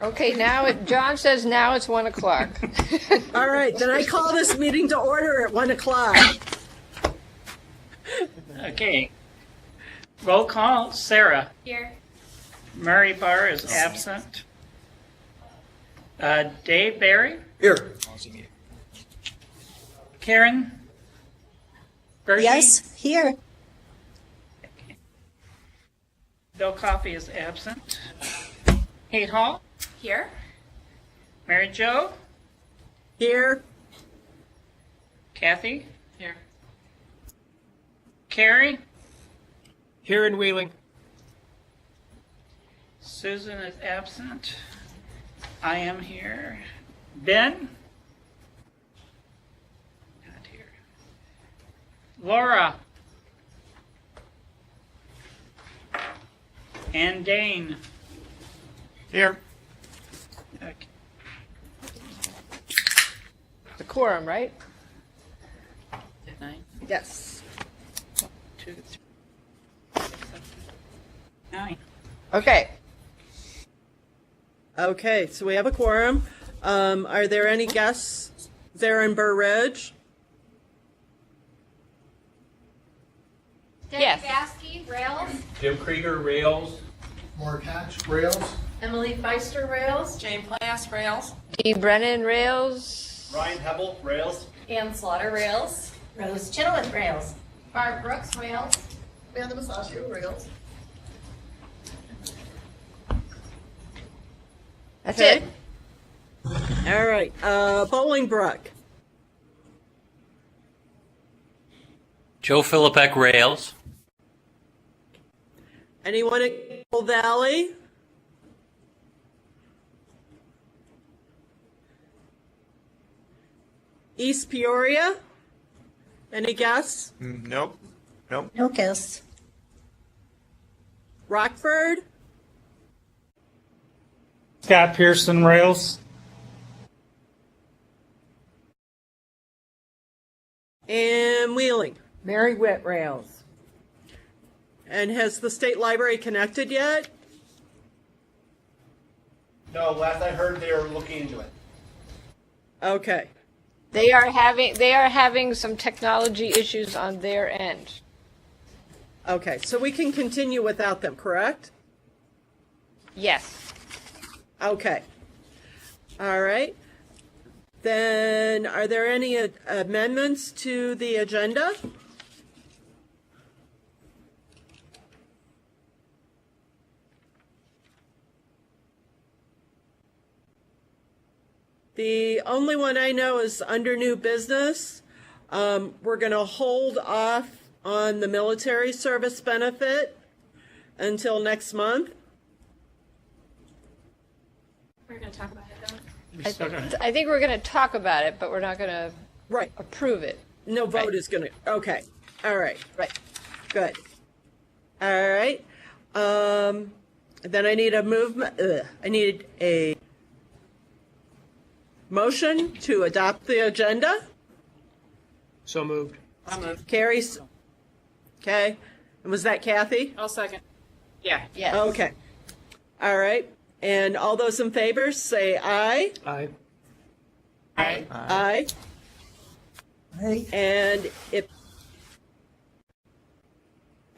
Okay, now, John says now it's 1 o'clock. All right, then I call this meeting to order at 1 o'clock. Okay. Roll call, Sarah. Here. Murray Barr is absent. Dave Barry. Here. Karen. Berkey? Yes, here. Bill Coffey is absent. Kate Hall. Here. Mary Jo. Here. Kathy. Here. Carrie. Here in Wheeling. Susan is absent. I am here. Ben? Not here. Laura? And Dane? Here. Okay. The quorum, right? 9, Yes. 2, 3, 9. Okay. Okay, so we have a quorum. Are there any guests there in Burr Ridge? Debbie Yes. Baskey, Rails. Jim Krieger, Rails. Mark Hatch, Rails. Emily Feister, Rails. Jane Plass, Rails. Dee Brennan, Rails. Ryan Hebel, Rails. Ann Slaughter, Rails. Rose Chenoweth, Rails. Barb Brooks, Rails. Amanda Masaccio, Rails. That's Okay. it. All right, Bolingbrook. Joe Philippek, Rails. Anyone at Gold Valley? East Peoria? Any guests? Nope. Nope. No guests. Rockford? Scott Pearson, Rails. And Wheeling? Mary Witt, Rails. And has the State Library connected yet? No, last I heard they were looking into it. Okay. They are having some technology issues on their end. Okay, so we can continue without them, correct? Yes. Okay. All right. Then, are there any amendments to the agenda? The only one I know is under new business. We're going to hold off on the military service benefit until next month. We're going to talk about it, though. I think we're going to talk about it, but we're not going to Right. approve it. No vote Right. is going to, okay. All right. Right. Good. All right. Then I need I need a motion to adopt the agenda. So moved. I'll move. Carrie's, okay. And was that Kathy? I'll second. Yeah. Yes. Okay. All right. And all those in favor, say aye. Aye. Aye. Aye. Aye. And if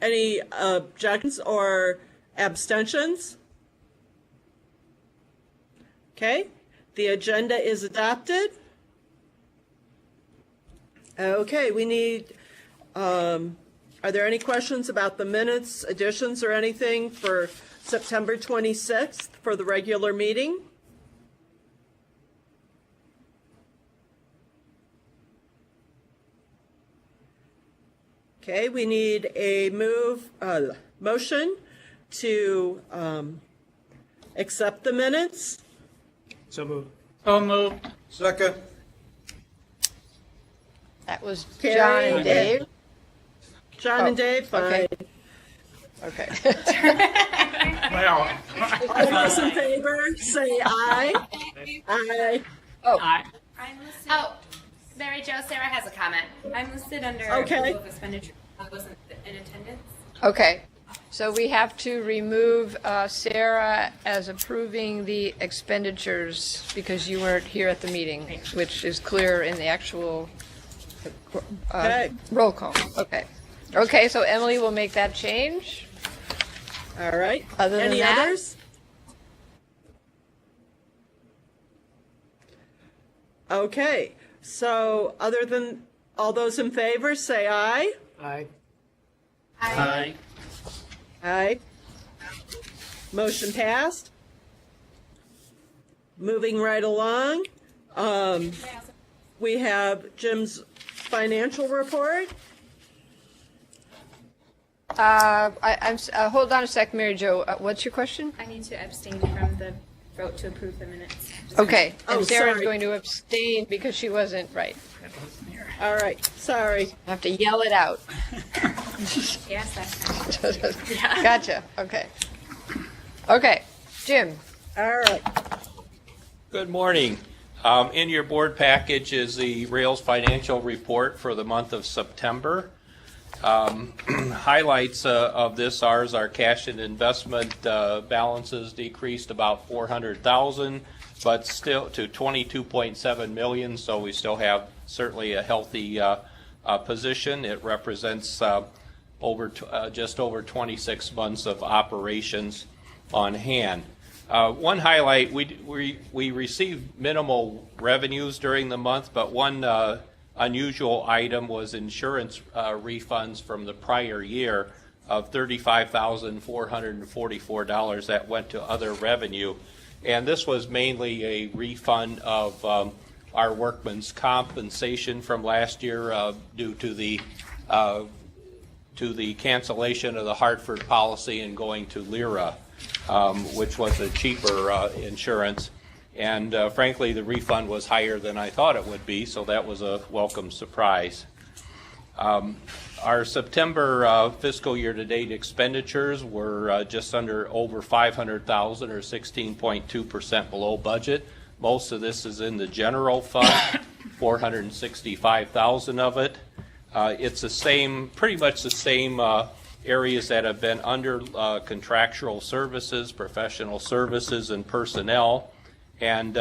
any objections or abstentions? Okay, the agenda is adopted. Okay, we need, are there any questions about the minutes, additions, or anything for September 26th for the regular meeting? Okay, we need a motion to accept the minutes. So moved. So moved. Second. That was Carrie. John and Dave. John and Dave, fine. okay. Okay. Well, All those in favor, say aye. Aye. I, I'm listed. Oh, Mary Jo, Sarah has a comment. I'm listed under Okay. approval of expenditure. I wasn't in attendance. Okay. So we have to remove Sarah as approving the expenditures because you weren't here at the meeting, which is clear in the actual Okay. roll call. Okay. Okay, so Emily will make that change. All right. Other than Any that? others? Okay, so other than, all those in favor, say aye. Aye. Aye. Aye. Motion passed. Moving right along, we have Jim's financial report. Hold on a sec, Mary Jo. What's your question? I need to abstain from the vote to approve the minutes. Okay, Oh, and Sarah's sorry. going to abstain because she wasn't right. All right, sorry. I have to yell it out. Yes, that's fine. Gotcha, okay. Okay, Jim. All right. Good morning. In your board package is the Rails financial report for the month of September. Highlights of this are our cash and investment balances decreased about $400,000, but still to $22.7 million. So we still have certainly a healthy position. It represents just over 26 months of operations on hand. One highlight: we received minimal revenues during the month, but one unusual item was insurance refunds from the prior year of $35,444 that went to other revenue. And this was mainly a refund of our workman's compensation from last year due to the cancellation of the Hartford policy and going to LIRA, which was a cheaper insurance. And frankly, the refund was higher than I thought it would be, so that was a welcome surprise. Our September fiscal year-to-date expenditures were just over $500,000, or 16.2% below budget. Most of this is in the general fund, $465,000 of it. It's the same, pretty much the same areas that have been under contractual services, professional services, and personnel, and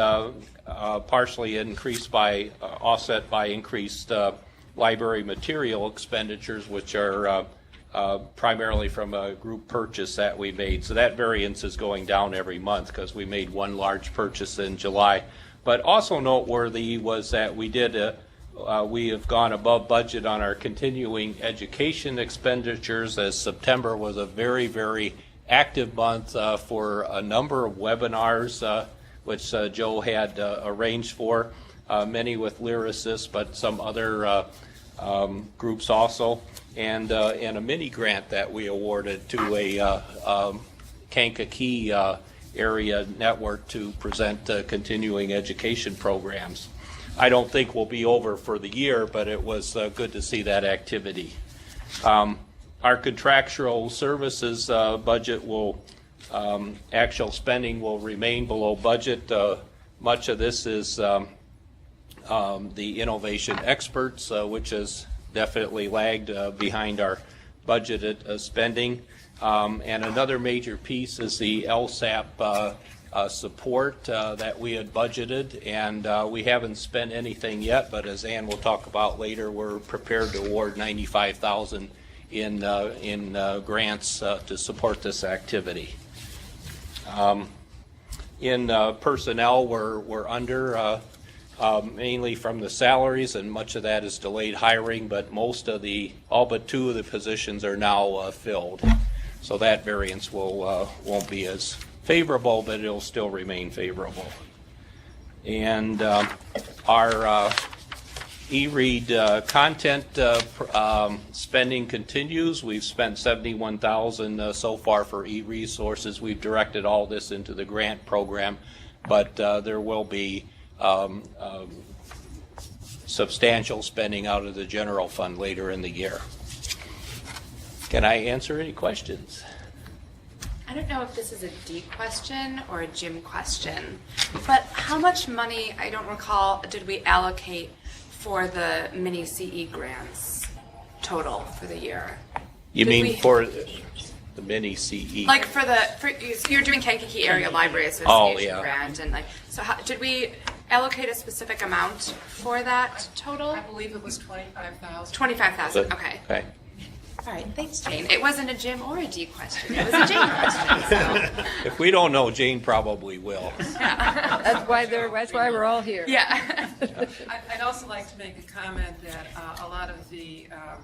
partially offset by increased library material expenditures, which are primarily from a group purchase that we made. So that variance is going down every month because we made one large purchase in July. But also noteworthy was that we have gone above budget on our continuing education expenditures, as September was a very, very active month for a number of webinars, which Joe had arranged for, many with Lyrasis, but some other groups also, and a mini grant that we awarded to a Kankakee area network to present continuing education programs. I don't think we'll be over for the year, but it was good to see that activity. Our contractual services budget actual spending will remain below budget. Much of this is the innovation experts, which has definitely lagged behind our budgeted spending. And another major piece is the LSAP support that we had budgeted, and we haven't spent anything yet, but as Ann will talk about later, we're prepared to award $95,000 in grants to support this activity. In personnel, we're under mainly from the salaries, and much of that is delayed hiring, but all but two of the positions are now filled. So that variance won't be as favorable, but it'll still remain favorable. And our e-read content spending continues. We've spent $71,000 so far for e-resources. We've directed all this into the grant program, but there will be substantial spending out of the general fund later in the year. Can I answer any questions? I don't know if this is a Dee question or a Jim question, but how much money, I don't recall, did we allocate for the mini CE grants total for the year? You Did mean we- for the mini CE. Like for you're doing Kankakee Area Library Association Oh, yeah. grant, and like, so did we allocate a specific amount for that total? I believe it was 25,000. 25,000. Okay. Okay. All right. Thanks, Jane. It wasn't a Jim or a Dee question. It was a Jane question. So. If we don't know, Jane probably will. That's why we're all here. Yeah. I'd also like to make a comment that a lot of the, I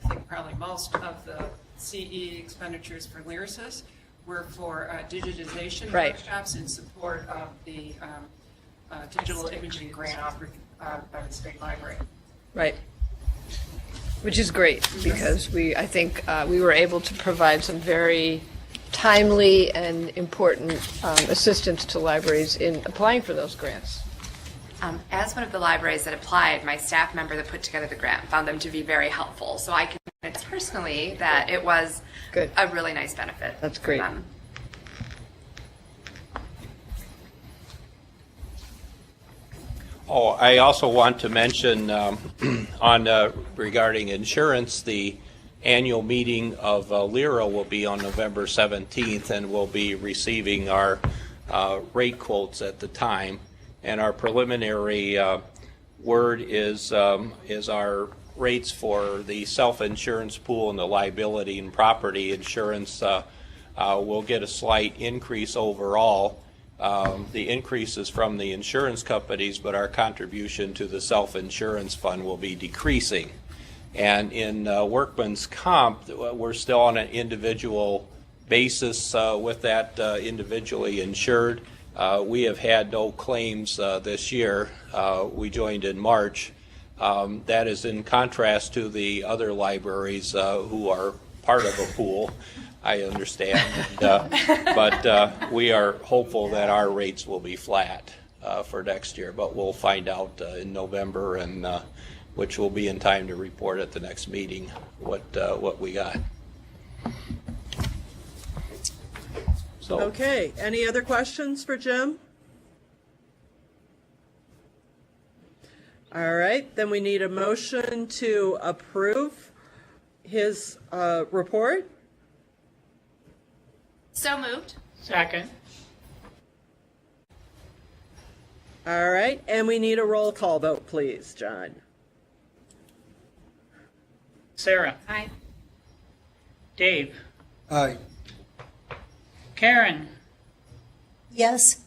think probably most of the CE expenditures for Lyrasis were for digitization Right. workshops in support of the digital imaging grant offered by the state library. Right. Which is great, because I think we were able to provide some very timely and important assistance to libraries in applying for those grants. As one of the libraries that applied, my staff member that put together the grant found them to be very helpful. So I can admit personally that it was Good. a really nice benefit. That's for great. them. Oh, I also want to mention regarding insurance, the annual meeting of LIRA will be on November 17th, and we'll be receiving our rate quotes at the time. And our preliminary word is our rates for the self-insurance pool and the liability and property insurance will get a slight increase overall. The increase is from the insurance companies, but our contribution to the self-insurance fund will be decreasing. And in workman's comp, we're still on an individual basis with that individually insured. We have had no claims this year. We joined in March. That is in contrast to the other libraries who are part of a pool, I understand. But we are hopeful that our rates will be flat for next year. But we'll find out in November, and which will be in time to report at the next meeting what we got. So. Okay, any other questions for Jim? All right, then we need a motion to approve his report. So moved. Second. All right, and we need a roll call vote, please, John. Sarah. Aye. Dave. Aye. Karen. Yes.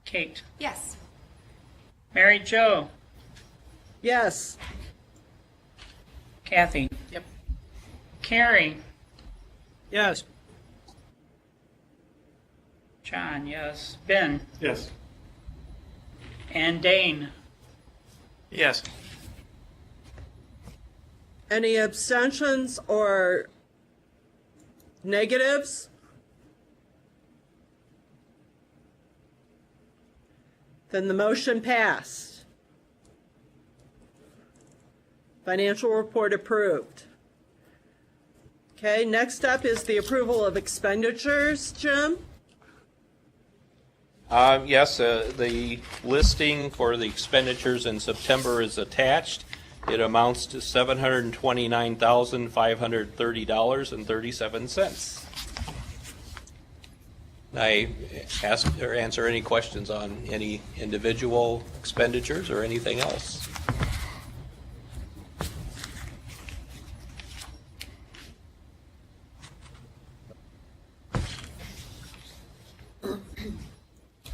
Kate. Yes. Mary Jo. Yes. Kathy. Yep. Carrie. Yes. John, yes. Ben. Yes. And Dane. Yes. Any abstentions or negatives? Then the motion passed. Financial report approved. Okay, next up is the approval of expenditures, Jim. Yes, the listing for the expenditures in September is attached. It amounts to $729,530.37. I ask or answer any questions on any individual expenditures or anything else.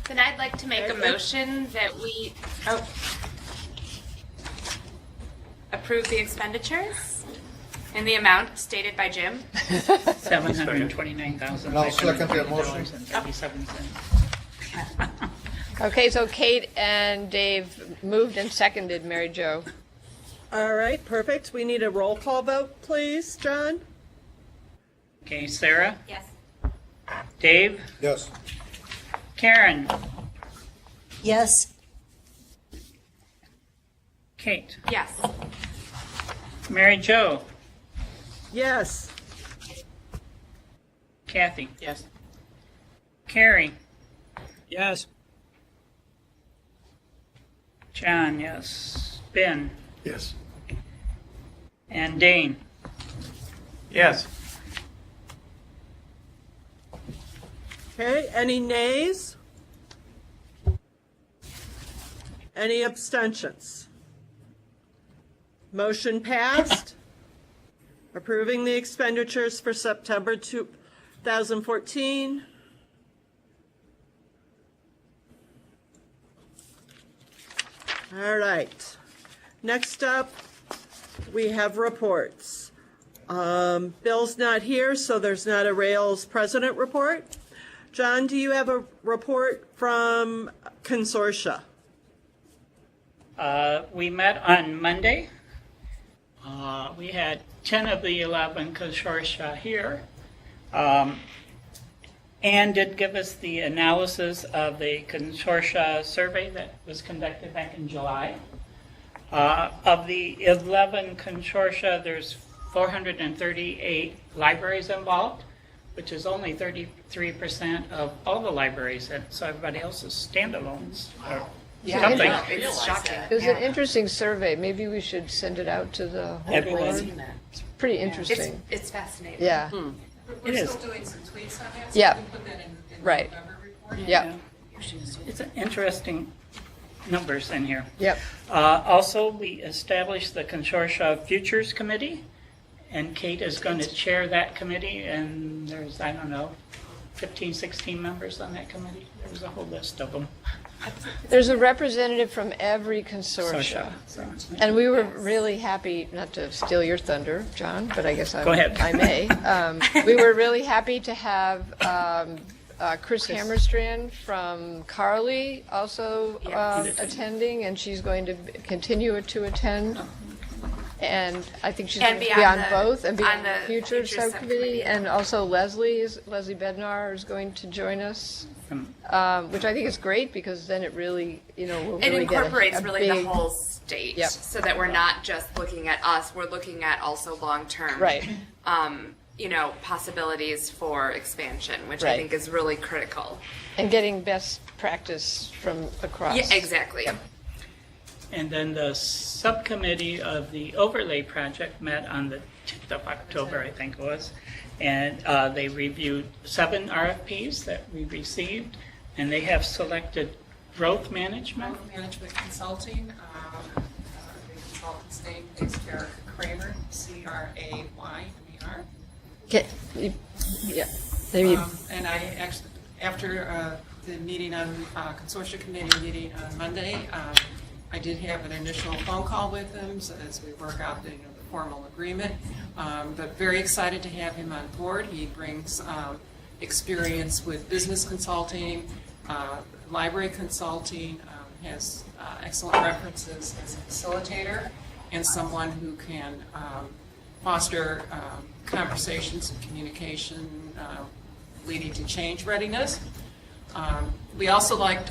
Then I'd like to make a motion that we approve the expenditures in the amount stated by Jim. And I'll second that motion. $729,530.37. Okay, so Kate and Dave moved and seconded Mary Jo. All right, perfect. We need a roll call vote, please, John. Okay, Sarah. Yes. Dave. Yes. Karen. Yes. Kate. Yes. Mary Jo. Yes. Kathy. Yes. Carrie. Yes. John, yes. Ben. Yes. And Dane. Yes. Okay, any nays? Any abstentions? Motion passed. Approving the expenditures for September 2014. All right. Next up, we have reports. Bill's not here, so there's not a Rails president report. John, do you have a report from Consortia? We met on Monday. We had 10 of the 11 consortia here. Anne did give us the analysis of the consortia survey that was conducted back in July. Of the 11 consortia, there's 438 libraries involved, which is only 33% of all the libraries, and so everybody else is standalones. Or something. It's shocking. It was an interesting survey. Maybe we should send it out to the whole Everyone. board. It's pretty interesting. It's fascinating. Yeah, We're It still is. doing some tweets on that, so Yeah. we can put that in the Right. November report. yeah, It's an interesting numbers in here. yep. Also, we established the Consortia Futures Committee, and Kate is going to chair that committee, and there's, I don't know, 15, 16 members on that committee. There's a whole list of them. There's a representative from every consortia. So, And we were really happy, not to steal your thunder, John, but I guess Go ahead. I may. We were really happy to have Chris Hammerstrand from Carly also attending, and she's going to continue to attend. And I think she's going And to be be on on the- both, and be on on the the future Futures subcommittee. subcommittee. And also Leslie Bednar is going to join us, which I think is great, because then it really, we'll It really get incorporates a really big, the whole state, Yep. so that we're not just looking at us, we're looking at also long-term. Right. Possibilities for expansion, which I Right. think is really critical. and getting best practice from across. Yeah, exactly. and then the subcommittee of the overlay project met on the 10th of October, I think it was, and they reviewed 7 RFPs that we received, and they have selected growth management. Growth Management Consulting, the consultant's name is Eric Kramer, C-R-A-Y-M-E-R. Yeah, maybe. And I actually, after the meeting on, consortia committee meeting on Monday, I did have an initial phone call with him so as we work out the formal agreement. But very excited to have him on board. He brings experience with business consulting, library consulting, has excellent references as a facilitator, and someone who can foster conversations and communication leading to change readiness. We also liked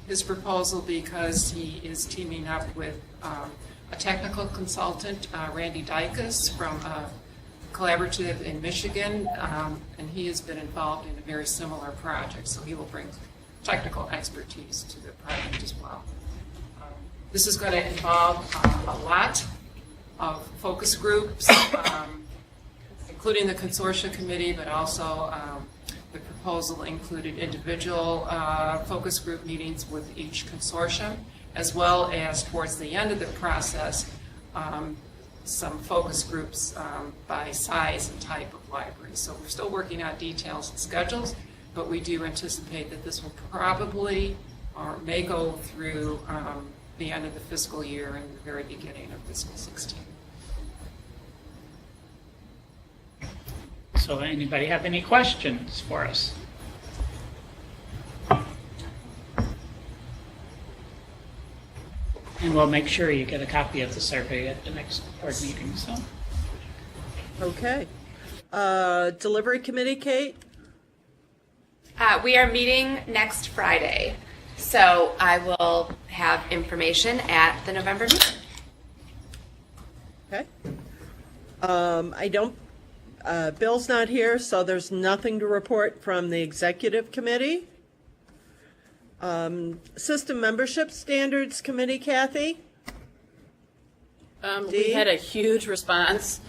his proposal because he is teaming up with a technical consultant, Randy Dykus, from a collaborative in Michigan, and he has been involved in a very similar project, so he will bring technical expertise to the project as well. This is going to involve a lot of focus groups, including the consortia committee, but also the proposal included individual focus group meetings with each consortium, as well as towards the end of the process, some focus groups by size and type of library. So we're still working out details and schedules, but we do anticipate that this will probably or may go through the end of the fiscal year and the very beginning of fiscal 16. So anybody have any questions for us? And we'll make sure you get a copy of the survey at the next board meeting, so. Okay. Delivery committee, Kate? We are meeting next Friday, so I will have information at the November meeting. Okay. Bill's not here, so there's nothing to report from the executive committee. System Membership Standards Committee, Kathy? We had a huge response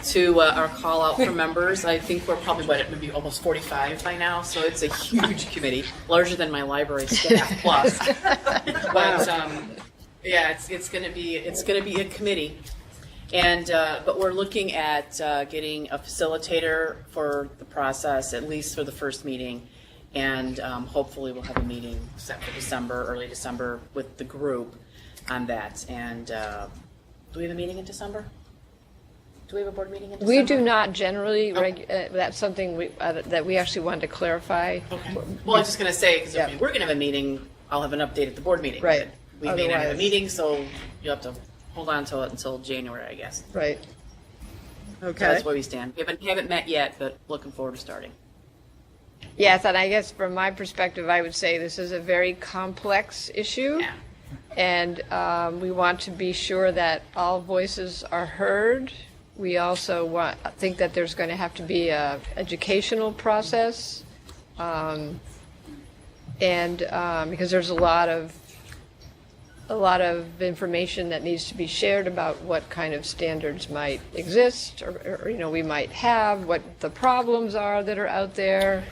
to our call out for members. I think we're probably, maybe almost 45 by now, so it's a huge committee, larger than my library staff plus. But yeah, it's going to be a committee. And but we're looking at getting a facilitator for the process, at least for the first meeting, and hopefully we'll have a meeting set for December, early December, with the group on that. And do we have a meeting in December? Do we have a board meeting in December? We do not generally, that's something that we actually wanted to clarify. Okay. Well, I was just going to say, because Yeah. if we're going to have a meeting, I'll have an update at the board meeting. Right. But we may not have a Otherwise- meeting, so you have to hold on to it until January, I guess. Right. So Okay. that's where we stand. We haven't met yet, but looking forward to starting. Yes, and I guess from my perspective, I would say this is a very complex issue. Yeah. And we want to be sure that all voices are heard. We also think that there's going to have to be a educational process, and because there's a lot of information that needs to be shared about what kind of standards might exist, or we might have, what the problems are that are out there,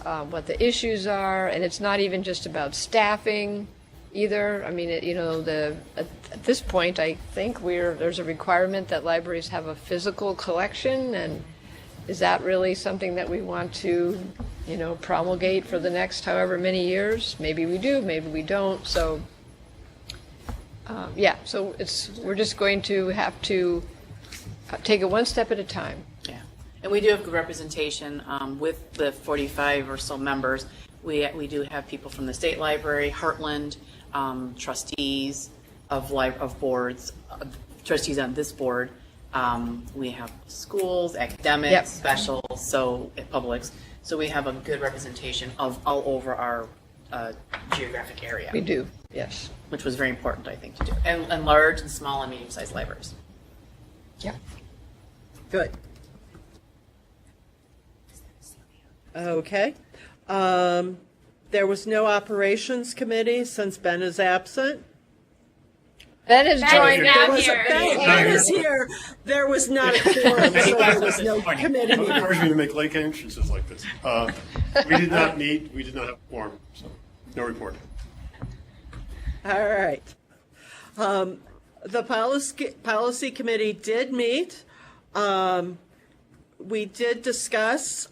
what the issues are, and it's not even just about staffing either. I mean, at this point, I think there's a requirement that libraries have a physical collection, and is that really something that we want to, promulgate for the next however many years? Maybe we do, maybe we don't. So, so we're just going to have to take it one step at a time. Yeah. And we do have good representation with the 45 or so members. We do have people from the State Library, Heartland, trustees of boards, trustees on this board. We have schools, academics, Yep. specials, Publix. So we have a good representation of all over our geographic area, We do, yes. which was very important, I think, to do. And large and small and medium-sized libraries. Yeah. Good. Okay. There was no operations committee since Ben is absent. Ben has joined now us. here. Ben is here. There was not a quorum, so there was no committee Don't meeting. encourage me to make late entrances like this. We did not meet, we did not have a quorum, so no report. All right. The policy committee did meet. We did discuss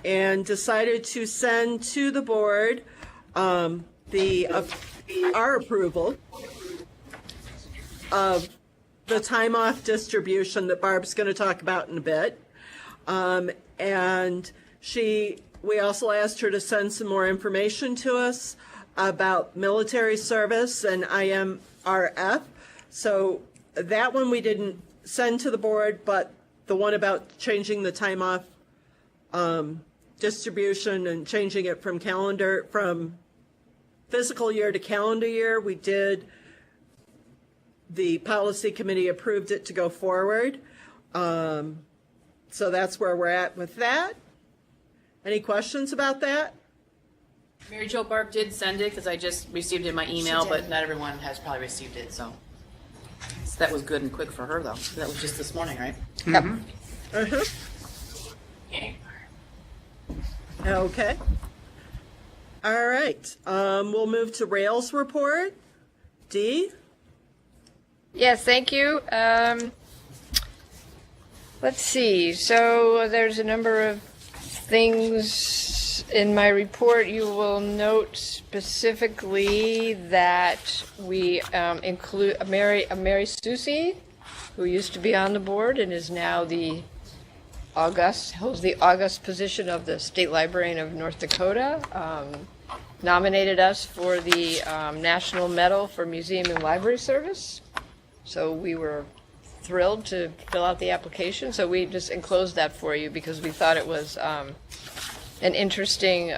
and decided to send to the board our approval of the time off distribution that Barb's going to talk about in a bit. And we also asked her to send some more information to us about military service and IMRF. So that one we didn't send to the board, but the one about changing the time off distribution and changing it from fiscal year to calendar year, we did. The policy committee approved it to go forward. So that's where we're at with that. Any questions about that? Mary Jo, Barb did send it because I just received it in my email, She did. but not everyone has probably received it, so that was good and quick for her, though. That was just this morning, right? Uh-huh. Yeah. Okay. All right. We'll move to Rails report. Dee? Yes, thank you. Let's see. So there's a number of things in my report. You will note specifically that we include Mary Susi, who used to be on the board and is now holds the august position of the State Librarian of North Dakota, nominated us for the National Medal for Museum and Library Service. So we were thrilled to fill out the application. So we just enclosed that for you because we thought it was an interesting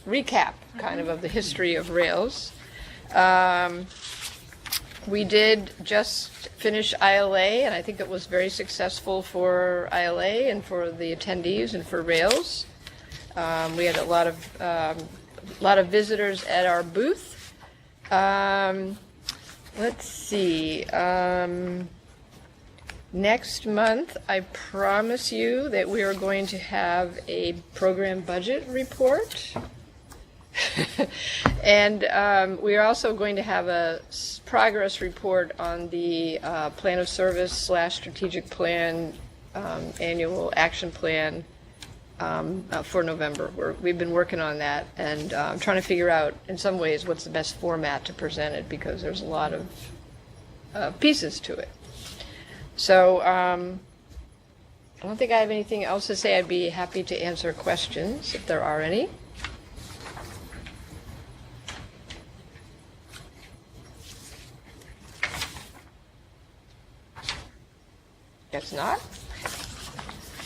recap kind of the history of Rails. We did just finish ILA, and I think it was very successful for ILA and for the attendees and for Rails. We had a lot of visitors at our booth. Let's see. Next month, I promise you that we are going to have a program budget report. And we are also going to have a progress report on the plan of service / strategic plan, annual action plan for November. We've been working on that and trying to figure out, in some ways, what's the best format to present it, because there's a lot of pieces to it. So I don't think I have anything else to say. I'd be happy to answer questions if there are any. Guess not.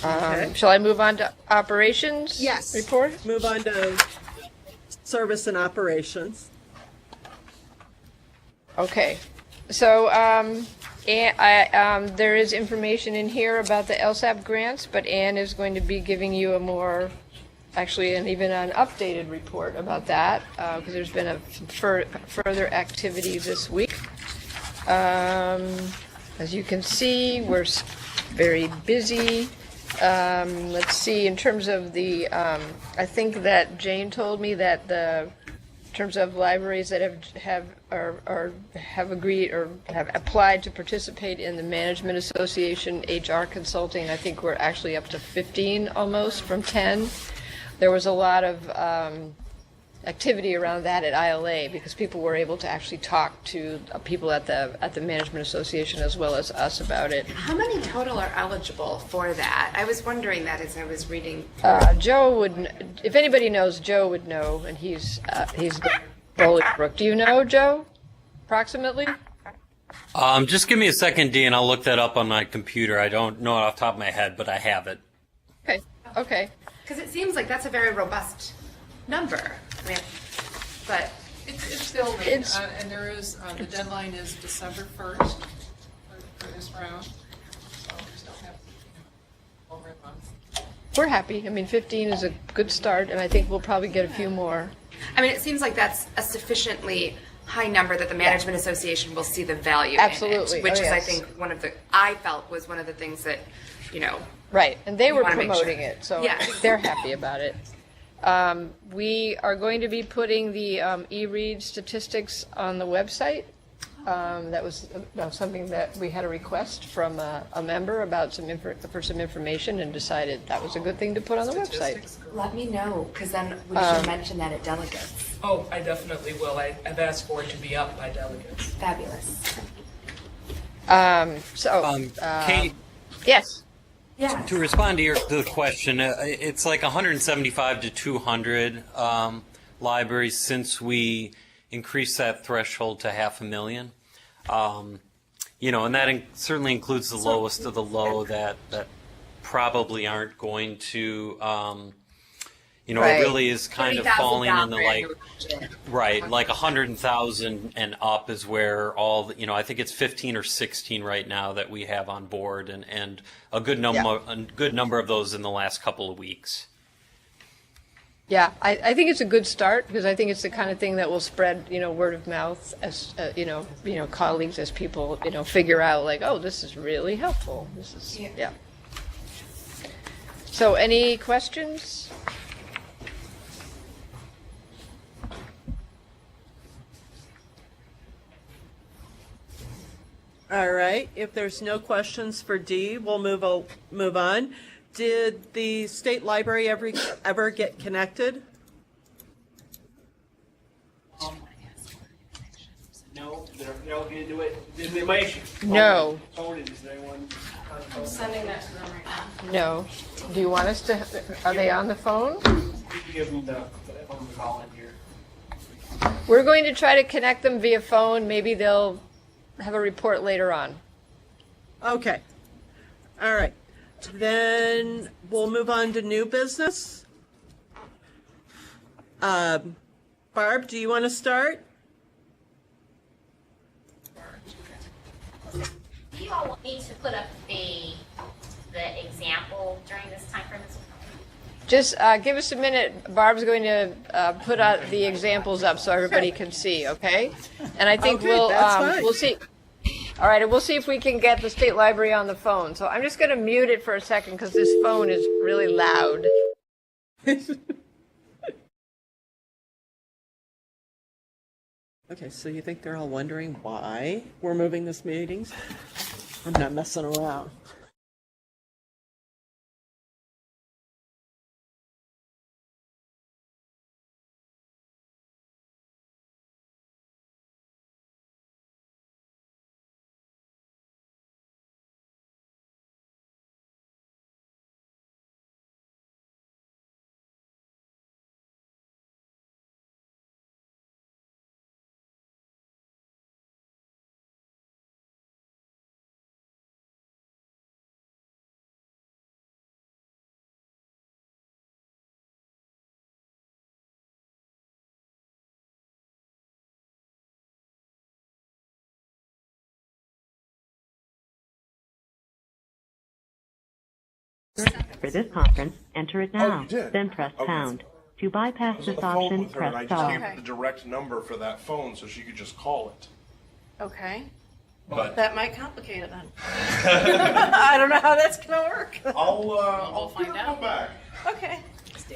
Okay. Shall I move on to operations? Yes. Report? Move on to service and operations. Okay. So there is information in here about the LSAP grants, but Ann is going to be giving you a more, actually, and even an updated report about that, because there's been a further activity this week. As you can see, we're very busy. Let's see, in terms of the, I think that Jane told me that in terms of libraries that have agreed or have applied to participate in the Management Association HR consulting, I think we're actually up to 15 almost from 10. There was a lot of activity around that at ILA because people were able to actually talk to people at the Management Association as well as us about it. How many total are eligible for that? I was wondering that as I was reading. Joe would, if anybody knows, Joe would know, and he's Bolingbrook. Do you know, Joe, approximately? Just give me a second, Dee, and I'll look that up on my computer. I don't know it off the top of my head, but I have it. Okay. Because it seems like that's a very robust number. I mean, but It's building, and there is, the deadline is December 1st for this round. So we still have over a month. We're happy. I mean, 15 is a good start, and I think we'll probably get a few more. I mean, it seems like that's a sufficiently high number that the Management Association will see the value Absolutely. in it, which Oh, is, I yes. think, I felt was one of the things that, Right, and they you were wanna make promoting sure. it, so Yeah. I think they're happy about it. We are going to be putting the e-read statistics on the website. That was something that we had a request from a member about some information and decided that was a good thing to put on the website. Let me know, because then we should mention that at delegates. Oh, I definitely will. I've asked for it to be up by delegates. Fabulous. Kate, Yes. Yeah. to respond to the question, it's like 175 to 200 libraries since we increased that threshold to 500,000. And that certainly includes the lowest of the low that probably aren't going to, Right. it really is kind of falling in the right, like 100,000 and up is where all the, I think it's 15 or 16 right now that we have on board, and a good number of those in the last couple of weeks. Yeah, I think it's a good start because I think it's the kind of thing that will spread, word of mouth as, colleagues, as people, figure out like, oh, this is really helpful. This is, yeah. So any questions? All right, if there's no questions for Dee, we'll move on. Did the state library ever get connected? No, they're all going to do it. They might No. phone it. Is there anyone? I'm sending that to them right now. No. Do you want us to, are they on the phone? You can give them the phone call in here. We're going to try to connect them via phone. Maybe they'll have a report later on. Okay. All right. Then we'll move on to new business. Barb, do you want to start? Do you all want me to put up the example during this time frame? Just give us a minute. Barb's going to put out the examples up so everybody can see, okay? And I think Okay, that's fine. we'll see. All right, and we'll see if we can get the State Library on the phone. So I'm just going to mute it for a second because this phone is really loud. Okay, so you think they're all wondering why we're moving this meetings? I'm not messing around. For this conference, enter it now, you did? then press Okay. pound. To bypass I was this on the phone option, with her, and I press just star. gave her the direct number for that phone so she could just call it. Okay. But That might complicate it then. I don't know how that's gonna work. I'll find out. come back. Okay.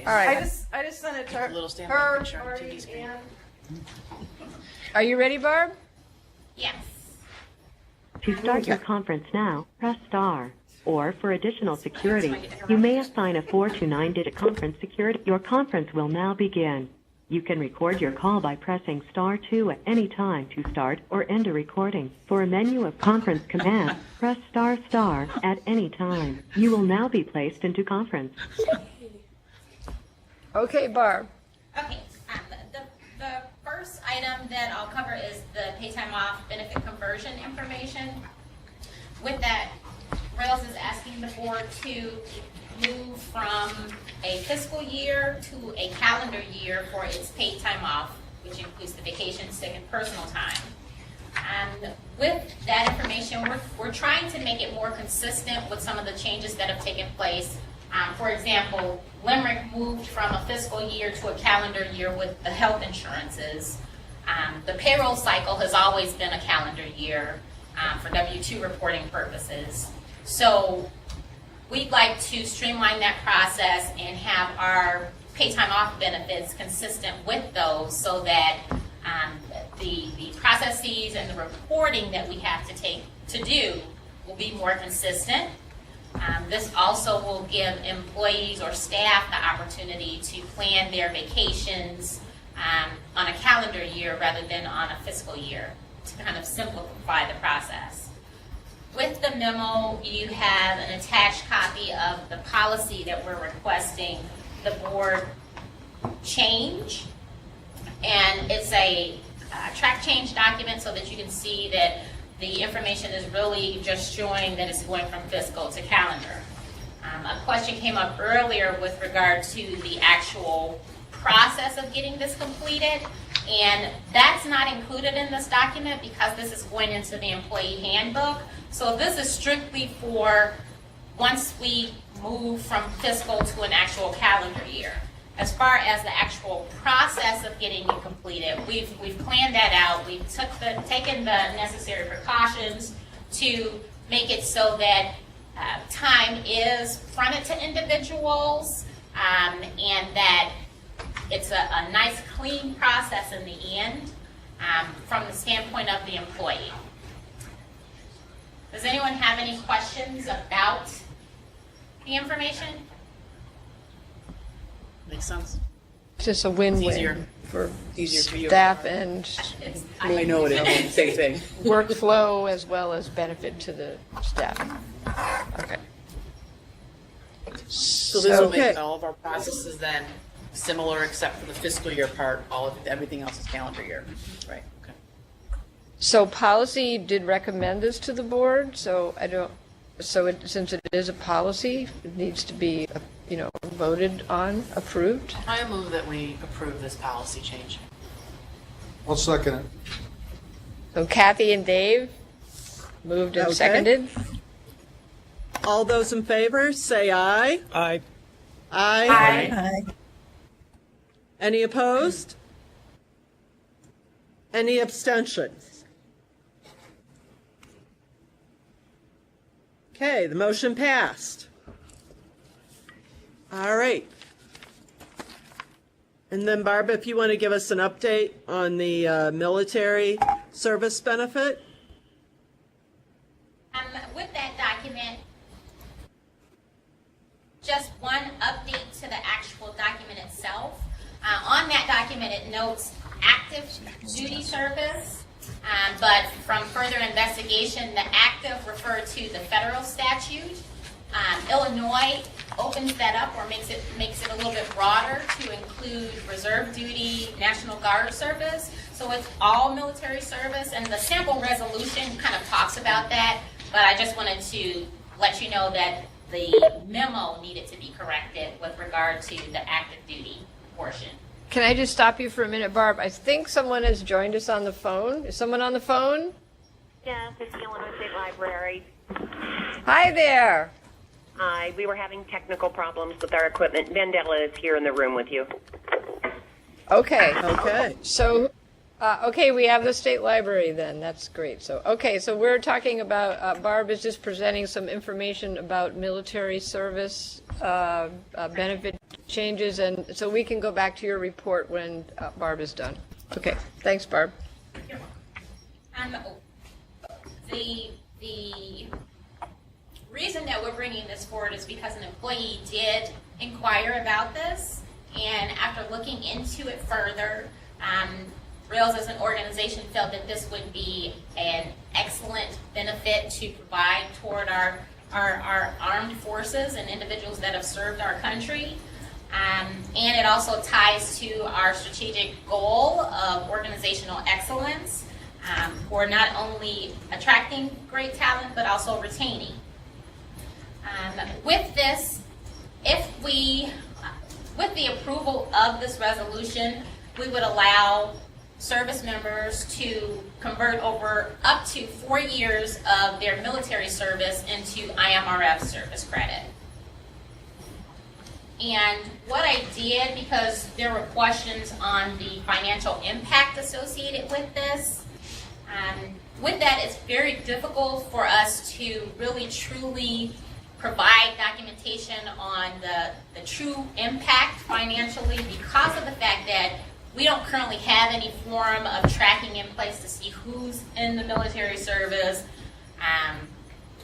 All right. I just sent it to her. Little stand her, picture on Marty, TV screen. and Are you ready, Barb? Yes. To start your conference now, press star. Or for additional security, you may assign a 4 to 9-digit conference security. Your conference will now begin. You can record your call by pressing star 2 at any time to start or end a recording. For a menu of conference commands, press star star at any time. You will now be placed into conference. Okay, Barb. Okay, the first item that I'll cover is the pay time off benefit conversion information. With that, Rails is asking the board to move from a fiscal year to a calendar year for its paid time off, which includes the vacation, sick, and personal time. And with that information, we're trying to make it more consistent with some of the changes that have taken place. For example, Limerick moved from a fiscal year to a calendar year with the health insurances. The payroll cycle has always been a calendar year for W-2 reporting purposes. So we'd like to streamline that process and have our pay time off benefits consistent with those so that the processes and the reporting that we have to do will be more consistent. This also will give employees or staff the opportunity to plan their vacations on a calendar year rather than on a fiscal year to kind of simplify the process. With the memo, you have an attached copy of the policy that we're requesting the board change. And it's a track change document so that you can see that the information is really just showing that it's going from fiscal to calendar. A question came up earlier with regard to the actual process of getting this completed, and that's not included in this document because this is going into the employee handbook. So this is strictly for once we move from fiscal to an actual calendar year. As far as the actual process of getting it completed, we've planned that out. We've taken the necessary precautions to make it so that time is fronted to individuals and that it's a nice, clean process in the end from the standpoint of the employee. Does anyone have any questions about the information? Makes sense. It's just a It's win-win easier. for Easier for you. staff and I know it is. Same thing. workflow as well as benefit to the staff. Okay. So this will Okay. make all of our processes then similar except for the fiscal year part. Everything else is calendar year. Right. Okay. So policy did recommend this to the board, so since it is a policy, it needs to be, voted on, approved. I move that we approve this policy change. I'll second it. So Kathy and Dave moved and Okay. seconded. All those in favor, say aye. Aye. Aye. Aye. Any opposed? Any abstentions? Okay, the motion passed. All right. And then Barb, if you want to give us an update on the military service benefit? With that document, just one update to the actual document itself. On that document, it notes active duty service, but from further investigation, the active referred to the federal statute. Illinois opens that up or makes it a little bit broader to include reserve duty, National Guard service. So it's all military service, and the sample resolution kind of talks about that, but I just wanted to let you know that the memo needed to be corrected with regard to the active duty portion. Can I just stop you for a minute, Barb? I think someone has joined us on the phone. Is someone on the phone? Yes, it's the Illinois State Library. Hi there. Hi, we were having technical problems with our equipment. Mandela is here in the room with you. Okay. Okay. So, okay, we have the state library then. That's great. So, okay, so we're talking about, Barb is just presenting some information about military service benefit changes, and so we can go back to your report when Barb is done. Okay, thanks, Barb. The reason that we're bringing this forward is because an employee did inquire about this, and after looking into it further, Rails as an organization felt that this would be an excellent benefit to provide toward our armed forces and individuals that have served our country. And it also ties to our strategic goal of organizational excellence for not only attracting great talent, but also retaining. With this, with the approval of this resolution, we would allow service members to convert over up to 4 years of their military service into IMRF service credit. And what I did, because there were questions on the financial impact associated with this, with that, it's very difficult for us to really truly provide documentation on the true impact financially because of the fact that we don't currently have any form of tracking in place to see who's in the military service,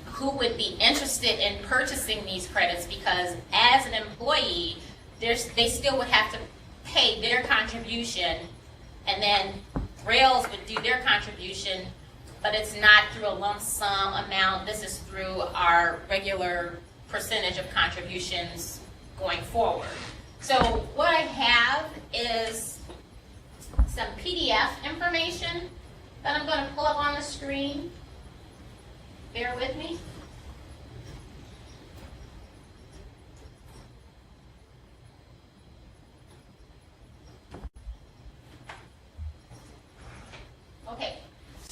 who would be interested in purchasing these credits, because as an employee, they still would have to pay their contribution, and then Rails would do their contribution, but it's not through a lump sum amount. This is through our regular percentage of contributions going forward. So what I have is some PDF information that I'm going to pull up on the screen. Bear with me. Okay,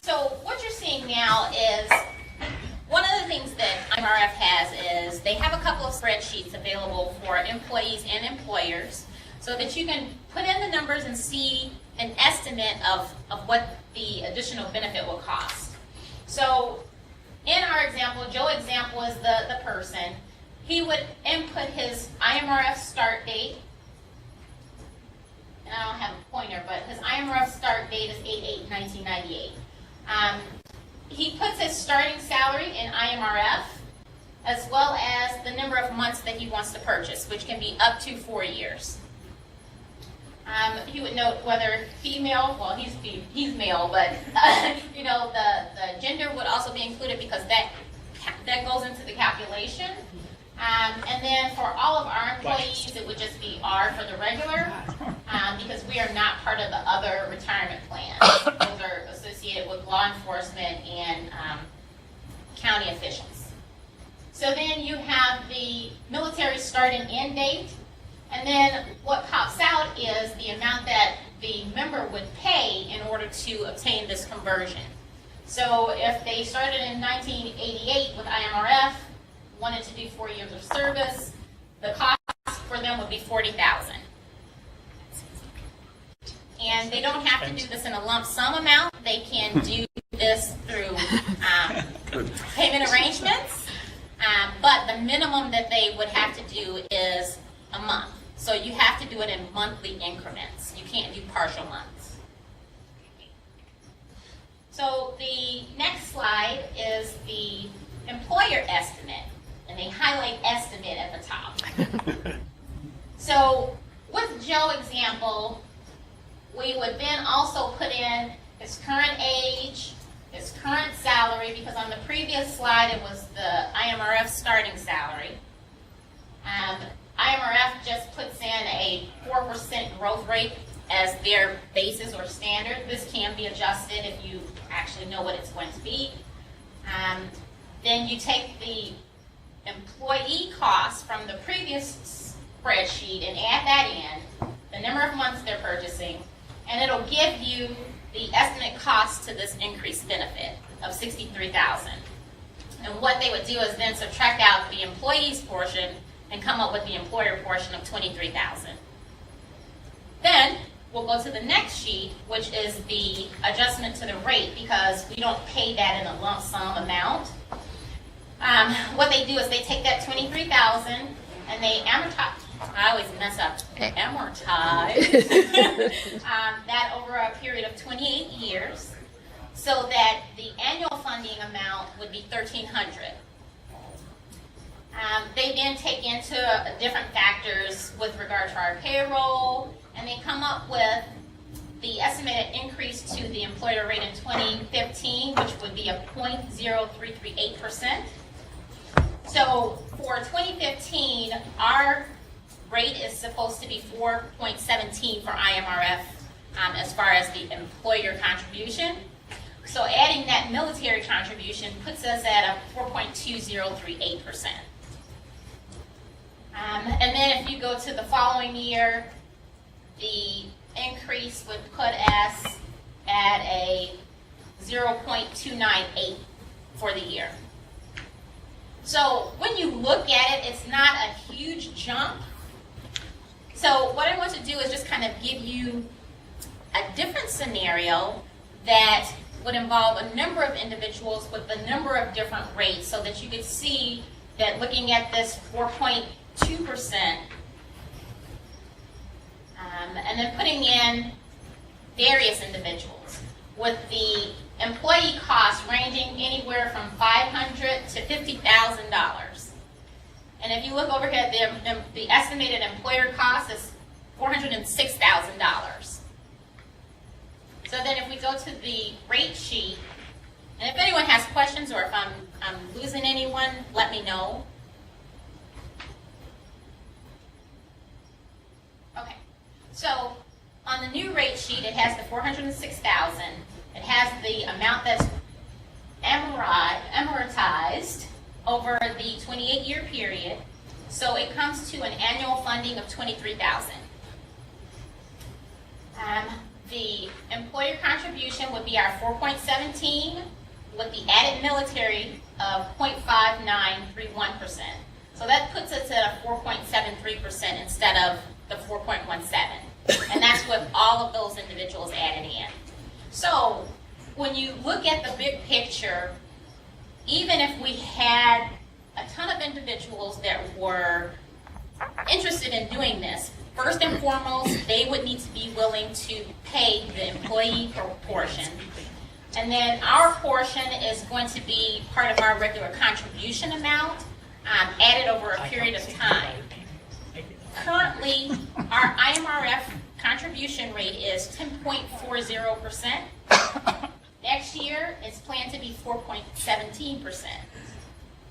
so what you're seeing now is one of the things that IMRF has is they have a couple of spreadsheets available for employees and employers so that you can put in the numbers and see an estimate of what the additional benefit will cost. So in our example, Joe's example is the person. He would input his IMRF start date, and I don't have a pointer, but his IMRF start date is 8/8/1998. He puts his starting salary in IMRF, as well as the number of months that he wants to purchase, which can be up to 4 years. He would note whether female, well, he's male, but you know, the gender would also be included because that goes into the calculation. And then for all of our employees, it would just be R for the regular, because we are not part of the other retirement plans. Those are associated with law enforcement and county officials. So then you have the military start and end date. And then what pops out is the amount that the member would pay in order to obtain this conversion. So if they started in 1988 with IMRF, wanted to do 4 years of service, the cost for them would be $40,000. And they don't have to do this in a lump sum amount. They can do this through payment arrangements. But the minimum that they would have to do is a month. So you have to do it in monthly increments. You can't do partial months. So the next slide is the employer estimate, and they highlight estimate at the top. So with Joe example, we would then also put in his current age, his current salary, because on the previous slide it was the IMRF starting salary. IMRF just puts in a 4% growth rate as their basis or standard. This can be adjusted if you actually know what it's going to be. Then you take the employee costs from the previous spreadsheet and add that in, the number of months they're purchasing, and it'll give you the estimate cost to this increased benefit of $63,000. And what they would do is then subtract out the employee's portion and come up with the employer portion of $23,000. Then we'll go to the next sheet, which is the adjustment to the rate, because we don't pay that in a lump sum amount. What they do is they take that $23,000 and they amortize. I always mess up. Amortize that over a period of 28 years, so that the annual funding amount would be $1,300. They then take into different factors with regard to our payroll, and they come up with the estimated increase to the employer rate in 2015, which would be a 0.0338%. So for 2015, our rate is supposed to be 4.17 for IMRF as far as the employer contribution. So adding that military contribution puts us at a 4.2038%. And then if you go to the following year, the increase would put us at a 0.298 for the year. So when you look at it, it's not a huge jump. So what I want to do is just kind of give you a different scenario that would involve a number of individuals with a number of different rates, so that you could see that looking at this 4.2%, and then putting in various individuals with the employee costs ranging anywhere from $500 to $50,000. And if you look over here, the estimated employer cost is $406,000. So then if we go to the rate sheet, and if anyone has questions or if I'm losing anyone, let me know. Okay, so on the new rate sheet, it has the $406,000. It has the amount that's amortized over the 28-year period. So it comes to an annual funding of $23,000. The employer contribution would be our 4.17 with the added military of 0.5931%. So that puts us at a 4.73% instead of the 4.17. And that's with all of those individuals added in. So when you look at the big picture, even if we had a ton of individuals that were interested in doing this, first and foremost, they would need to be willing to pay the employee portion. And then our portion is going to be part of our regular contribution amount, added over a period of time. Currently, our IMRF contribution rate is 10.40%. Next year, it's planned to be 4.17%.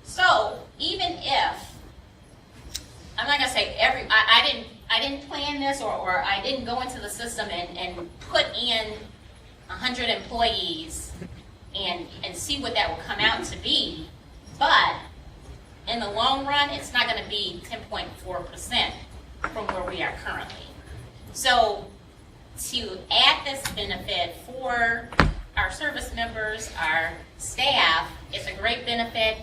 So even if, I'm not going to say I didn't plan this or I didn't go into the system and put in 100 employees and see what that will come out to be, but in the long run, it's not going to be 10.4% from where we are currently. So to add this benefit for our service members, our staff, it's a great benefit.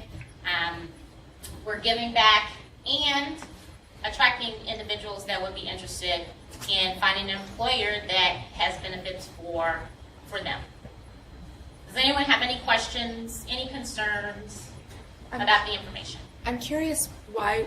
We're giving back and attracting individuals that would be interested in finding an employer that has benefits for them. Does anyone have any questions, any concerns about the information? I'm curious why.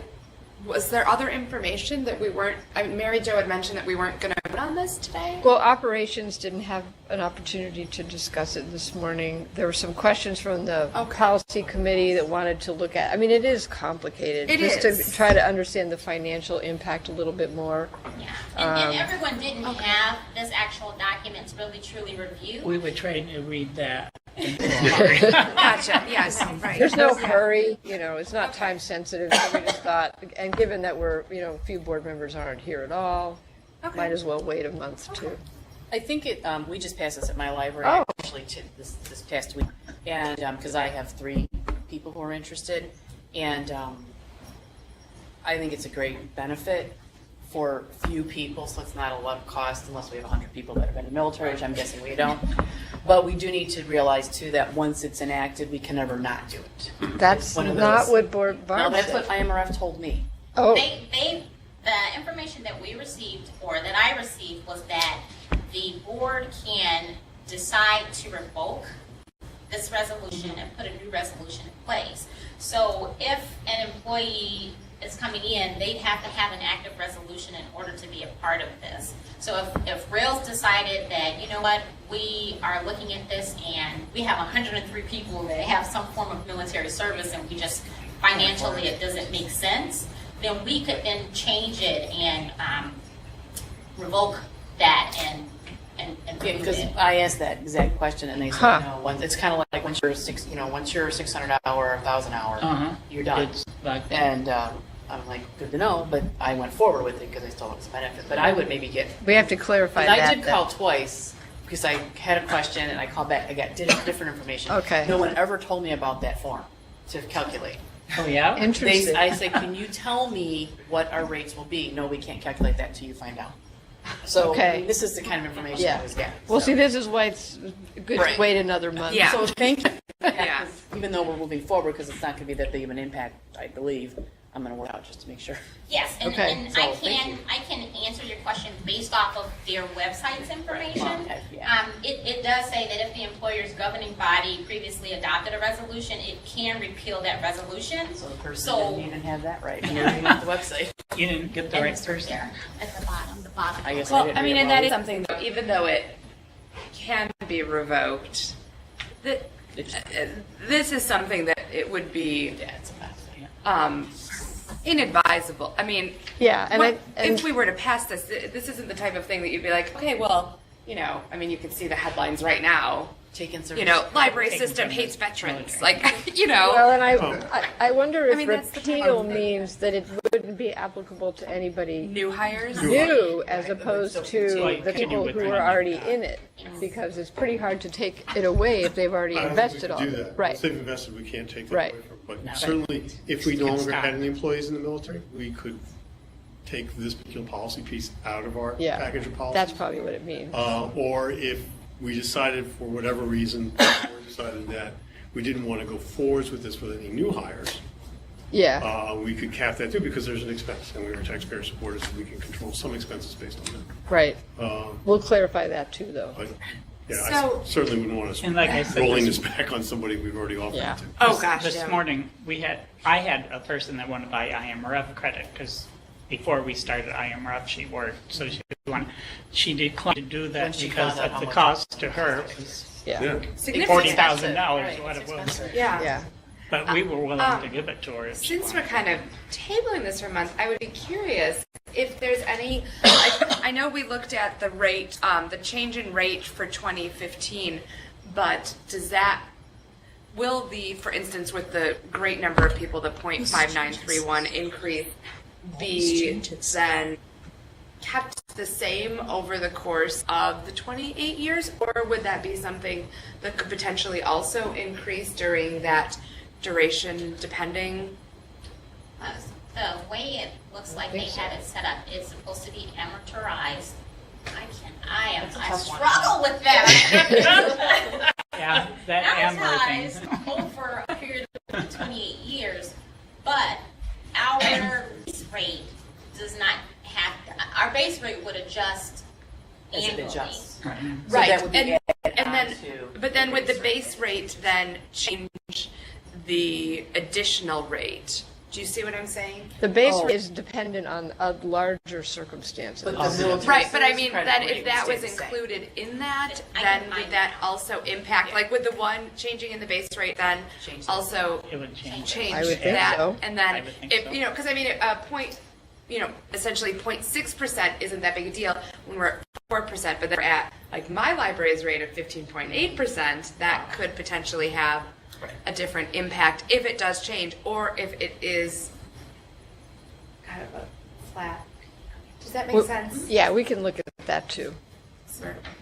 Was there other information that we weren't? Mary Jo had mentioned that we weren't going to vote on this today. Well, operations didn't have an opportunity to discuss it this morning. There were some questions from the policy committee that wanted to look at. I mean, it is complicated. It just is. to try to understand the financial impact a little bit more. Yeah, and everyone didn't have this actual document to really truly review. We were trying to read that. Gotcha. Yes. Right. There's no hurry, it's not time sensitive, so we just thought, and given that we're, a few board members aren't here at all, might as well wait a month too. I think we just passed this at my library actually this past week, and because I have 3 people who are interested, and I think it's a great benefit for few people, so it's not a lot of cost unless we have 100 people that have been in the military, which I'm guessing we don't. But we do need to realize too that once it's enacted, we can never not do it. That's not what Barb No, that's said. what IMRF told me. Oh. The information that we received, or that I received, was that the board can decide to revoke this resolution and put a new resolution in place. So if an employee is coming in, they'd have to have an active resolution in order to be a part of this. So if Rails decided that, you know what, we are looking at this and we have 103 people that have some form of military service and we just financially it doesn't make sense, then we could then change it and revoke that and Yeah, because I asked that exact question and they said no. It's kind of like once you're once you're 600 hour, 1,000 hour, you're done. And I'm like, good to know, but I went forward with it because I still want this benefit. But I would maybe get. We have to clarify and that. I did call twice because I had a question and I called back. I got different information. Okay. No one ever told me about that form to calculate. Oh yeah. Interesting. I said, can you tell me what our rates will be? No, we can't calculate that till you find out. So this is the kind of information I was getting. Well, see, this is why it's good to wait another month. Yeah. So thank you. Yeah. Even though we're moving forward, because it's not going to be that big of an impact, I believe. I'm going to work out just to make sure. Yes, and, Okay. and So, I thank can answer your question based off of their website's information. Okay, yeah. It does say that if the employer's governing body previously adopted a resolution, it can repeal that resolution. So the person didn't even have that right. You're reading off the website. You didn't get the And right it's person. there at the bottom. I guess Well, didn't I mean, read it and that wrong. is something that even though it can be revoked, that this is something that it would be it's a mess. inadvisable. I mean, Yeah, and if we were to pass this, this isn't the type of thing that you'd be like, okay, well, I mean, you can see the headlines right now. Taking service. Library Taking system service. hates veterans. Military. Well, and I wonder if mean, that's the type repeal of- means that it wouldn't be applicable to anybody New hires. new as opposed to Like, the continue people with who the are money. already in it, because it's pretty hard to take it away if they've already I don't invested think all we can of do it. that. Right. Once they've invested, we can't take that Right. away from them. But certainly, if we no longer had any employees in the military, we could take this particular policy piece out of our Yeah. package of policies. That's probably what it means. Or if we decided, for whatever reason, or decided that we didn't want to go forwards with this with any new hires, we could cap that too, because there's an expense, and we are taxpayer supporters, so we can control some expenses based on that. Right. We'll clarify that too, though. But, yeah, So- I certainly wouldn't want us And like I said, rolling this- this back on somebody we've already offered Yeah. it to. Oh gosh. This morning, I had a person that wanted to buy IMRF credit because before we started IMRF, she worked, so she declined to do When that she because found out of how the much cost to her was Yeah. $40,000 Right, what it's it was. expensive. Yeah. But we were willing to give it to her. If she Since we're wanted. kind of tabling this for a month, I would be curious if there's any. I know we looked at the rate, the change in rate for 2015, but will for instance, with the great number of people, the 0.5931 increase, be then kept the same over the course of the 28 years, or would that be something that could potentially also increase during that duration, depending? The way it looks like they have it set up, it's supposed to be amortized. I struggle with that. Yeah, that Amber thing. Amortized over a period of 28 years, but our base rate does not have, our base rate would adjust As it annually. adjusts. Right. So Right, that would be added and then, onto but then would the rate. base rate then change the additional rate Do you see what I'm saying? The base rate is dependent on larger circumstances. But the military Right, but I service mean, credit then rate if that would was stay the same. included in that, I then can would find that also impact, like with the one changing in the base rate, then also It would change. change I would think that? so. And I then, would think if, so. you know, because I mean, essentially 0.6% isn't that big a deal when we're at 4%, but then we're at, like, my library's rate of 15.8%, that could potentially have a different impact if it does change, or if it is kind of a flat. Does that make sense? Yeah, we can look at that too.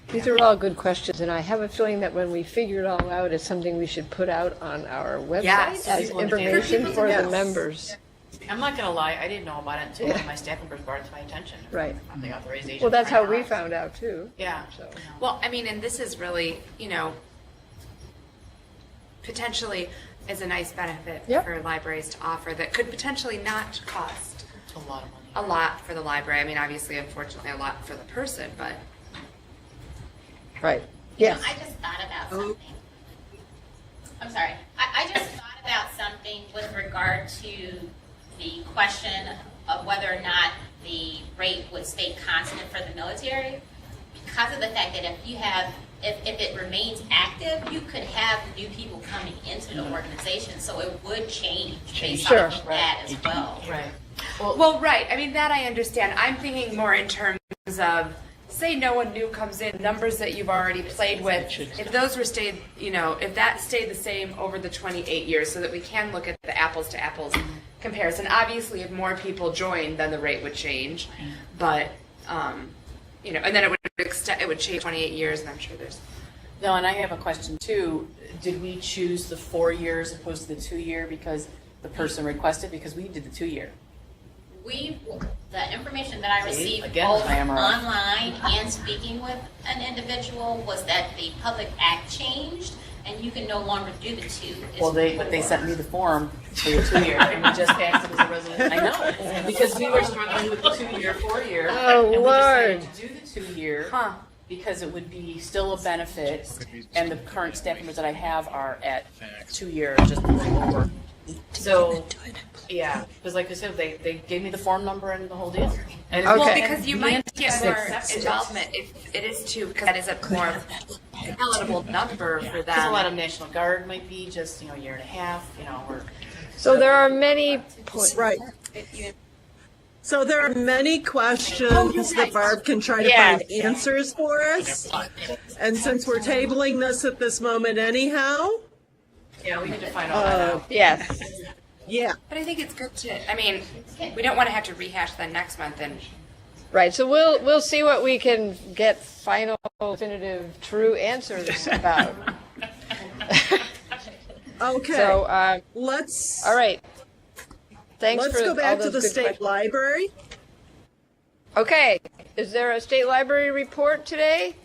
These are all good questions, and I have a feeling that when we figure it all out, it's something we should put out on our website Yes. as information for the members. I'm not gonna lie, I didn't know about it until one of my staff members brought it to my attention. Right. The authorization. Well, that's how we found out too. Yeah. So. Well, I mean, and this is really, potentially is a nice benefit Yep. for libraries to offer that could potentially not cost A lot of money. a lot for the library. I mean, obviously, unfortunately, a lot for the person, but Right. Yes. I just thought about something. I'm sorry. I just thought about something with regard to the question of whether or not the rate would stay constant for the military. Because of the fact that if it remains active, you could have new people coming into the organization, so it would change based Sure. on that as well. Right. well, right. I mean, that I understand. I'm thinking more in terms of, say, no one new comes in, numbers that you've already played with. If those were stayed, if that stayed the same over the 28 years, so that we can look at the apples to apples comparison. Obviously, if more people joined, then the rate would change, but and then it would change 28 years, and I'm sure there's. No, and I have a question too. Did we choose the 4 years opposed to the 2 year because the person requested? Because we did the 2 year. The information that I See, received again, both I am right. online and speaking with an individual was that the Public Act changed and you can no longer do the 2. But they sent me the form for the 2 year, and we just passed it as a resolution. I know, because we were struggling with the 2 year, 4 year. Oh, and Lord. we decided to do the 2 year because it would be still a benefit, and the current staff members that I have are at 2 year, just a little over. So, yeah, because like I said, they gave me the form number and the whole deal. And Okay. Well, because you might get more accepted. involvement if it is too, because that is a more palatable number for them. Because a lot of National Guard might be just, a year and a half, or. So there are many points. Right. So there are many questions that Barb can try to find answers for us. And since we're tabling this at this moment anyhow, Yeah, we need to find all that out. Yes. yeah. But I think it's good to, I mean, we don't want to have to rehash that next month and. Right. So we'll see what we can get final, definitive, true answers about. Okay. So let's. all right. Thanks Let's for go back all to those the good state questions. library. Okay. Is there a state library report today?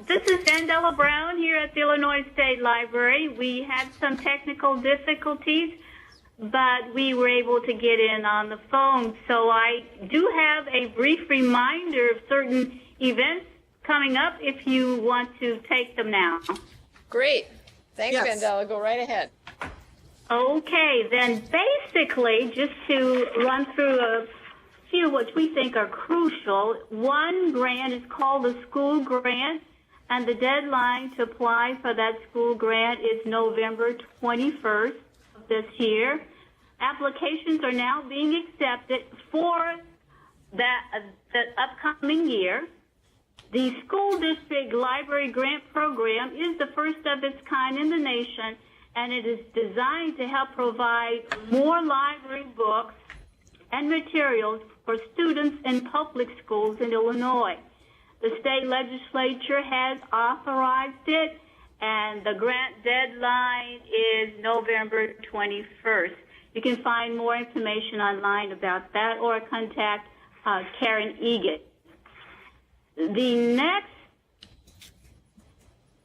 This is Vandella Brown here at the Illinois State Library. We had some technical difficulties, but we were able to get in on the phone. So I do have a brief reminder of certain events coming up if you want to take them now. Great. Thanks, Yes. Vandella. Go right ahead. Okay, then basically, just to run through a few which we think are crucial. One grant is called the school grant, and the deadline to apply for that school grant is November 21st of this year. Applications are now being accepted for the upcoming year. The school district library grant program is the first of its kind in the nation, and it is designed to help provide more library books and materials for students in public schools in Illinois. The state legislature has authorized it, and the grant deadline is November 21st. You can find more information online about that or contact Karen Egan. The next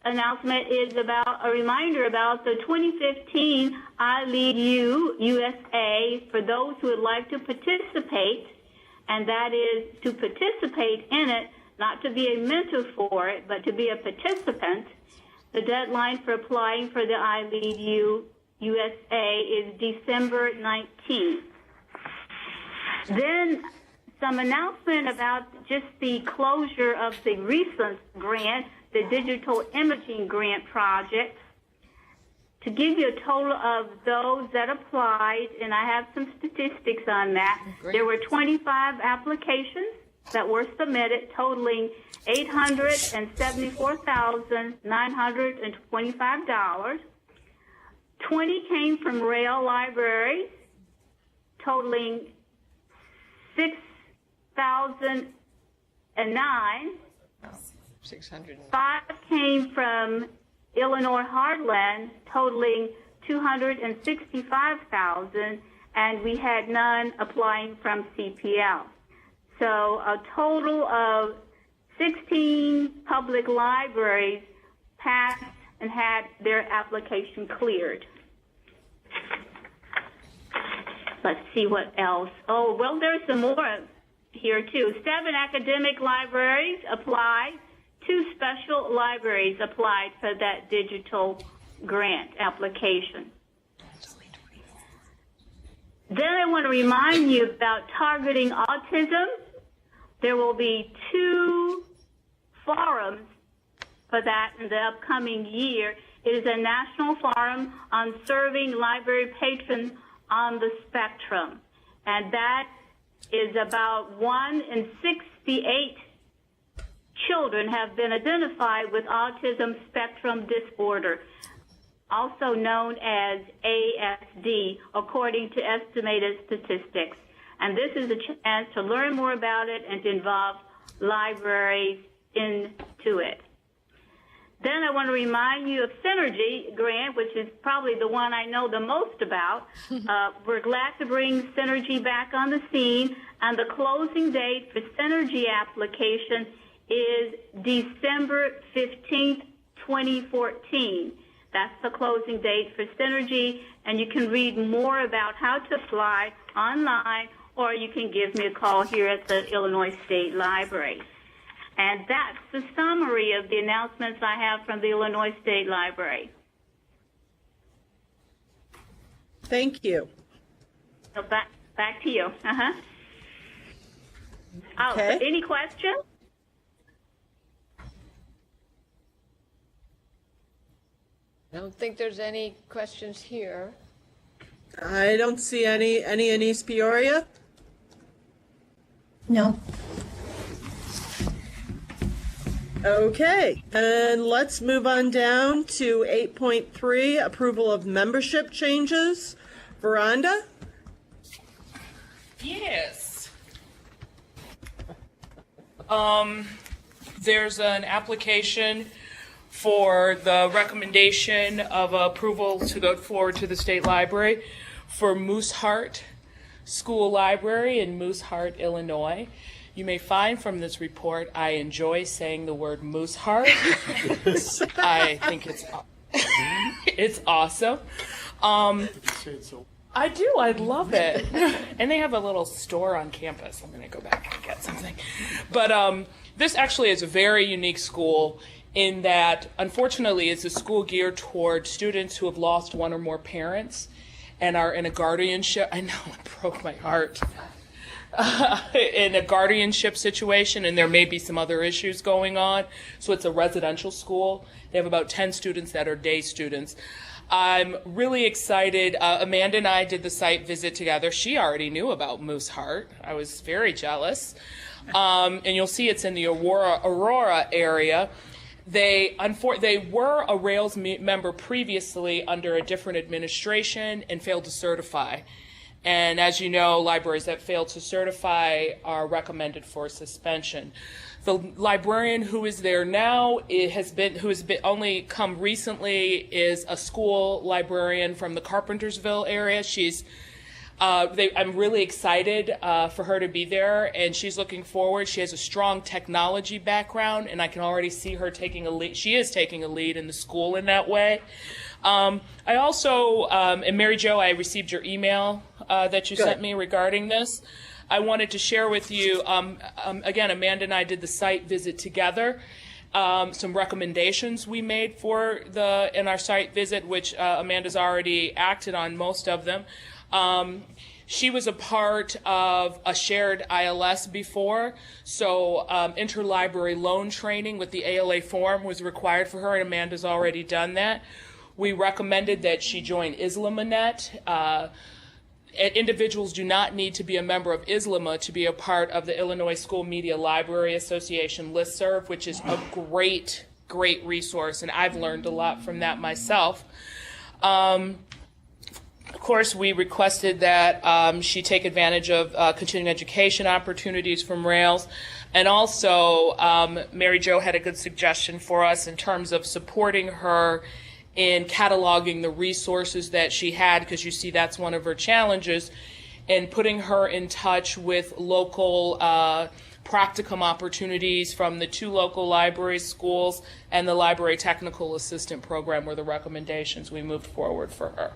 announcement is about a reminder about the 2015 I Lead You USA for those who would like to participate, and that is to participate in it, not to be a mentor for it, but to be a participant. The deadline for applying for the I Lead You USA is December 19th. Then some announcement about just the closure of the recent grant, the Digital Imaging Grant Project. To give you a total of those that applied, and I have some statistics on that, there were 25 applications that were submitted, totaling $874,925. 20 came from rail libraries, totaling $6,009. 600. 5 came from Illinois Heartland, totaling $265,000, and we had none applying from CPL. So a total of 16 public libraries passed and had their application cleared. Let's see what else. Oh, well, there's some more here, too. 7 academic libraries applied. 2 special libraries applied for that digital grant application. Then I want to remind you about targeting autism. There will be 2 forums for that in the upcoming year. It is a national forum on serving library patrons on the spectrum. And that is about 1 in 68 children have been identified with autism spectrum disorder, also known as ASD, according to estimated statistics. And this is a chance to learn more about it and to involve libraries into it. Then I want to remind you of Synergy Grant, which is probably the one I know the most about. We're glad to bring Synergy back on the scene, and the closing date for Synergy application is December 15th, 2014. That's the closing date for Synergy, and you can read more about how to apply online, or you can give me a call here at the Illinois State Library. And that's the summary of the announcements I have from the Illinois State Library. Thank you. So back to you. Uh-huh. Oh, Okay. any questions? I don't think there's any questions here. I don't see any in East Peoria. No. Okay, and let's move on down to 8.3, approval of membership changes. Veranda? Yes. There's an application for the recommendation of approval to go forward to the state library for Mooseheart School Library in Mooseheart, Illinois. You may find from this report I enjoy saying the word Mooseheart. I think it's awesome. I do. I love it. And they have a little store on campus. I'm going to go back and get something. But this actually is a very unique school in that, unfortunately, it's a school geared toward students who have lost one or more parents and are in a guardianship. I know, it broke my heart. In a guardianship situation, and there may be some other issues going on. So it's a residential school. They have about 10 students that are day students. I'm really excited. Amanda and I did the site visit together. She already knew about Mooseheart. I was very jealous. And you'll see it's in the Aurora area. They were a Rails member previously under a different administration and failed to certify. And as you know, libraries that fail to certify are recommended for suspension. The librarian who is there now who has only come recently is a school librarian from the Carpentersville area. I'm really excited for her to be there, and she's looking forward. She has a strong technology background, and I can already see her taking a lead. She is taking a lead in the school in that way. I also, and Mary Jo, I received your email that you sent me regarding this. I wanted to share with you, again, Amanda and I did the site visit together, some recommendations we made in our site visit, which Amanda's already acted on most of them. She was a part of a shared ILS before, so interlibrary loan training with the ALA form was required for her, and Amanda's already done that. We recommended that she join Islamanet. Individuals do not need to be a member of ISLAMA to be a part of the Illinois School Media Library Association listserv, which is a great, great resource, and I've learned a lot from that myself. Of course, we requested that she take advantage of continuing education opportunities from Rails. And also, Mary Jo had a good suggestion for us in terms of supporting her in cataloging the resources that she had, because you see that's one of her challenges, and putting her in touch with local practicum opportunities from the 2 local library schools, and the Library Technical Assistant Program were the recommendations we moved forward for her.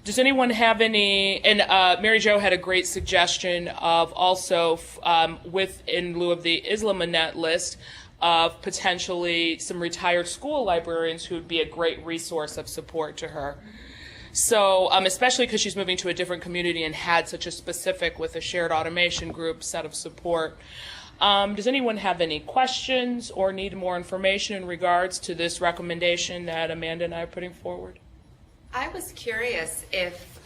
Does anyone have any, and Mary Jo had a great suggestion of also, in lieu of the Islamanet list, of potentially some retired school librarians who would be a great resource of support to her. So, especially because she's moving to a different community and had such a specific, with a shared automation group, set of support. Does anyone have any questions or need more information in regards to this recommendation that Amanda and I are putting forward? I was curious if,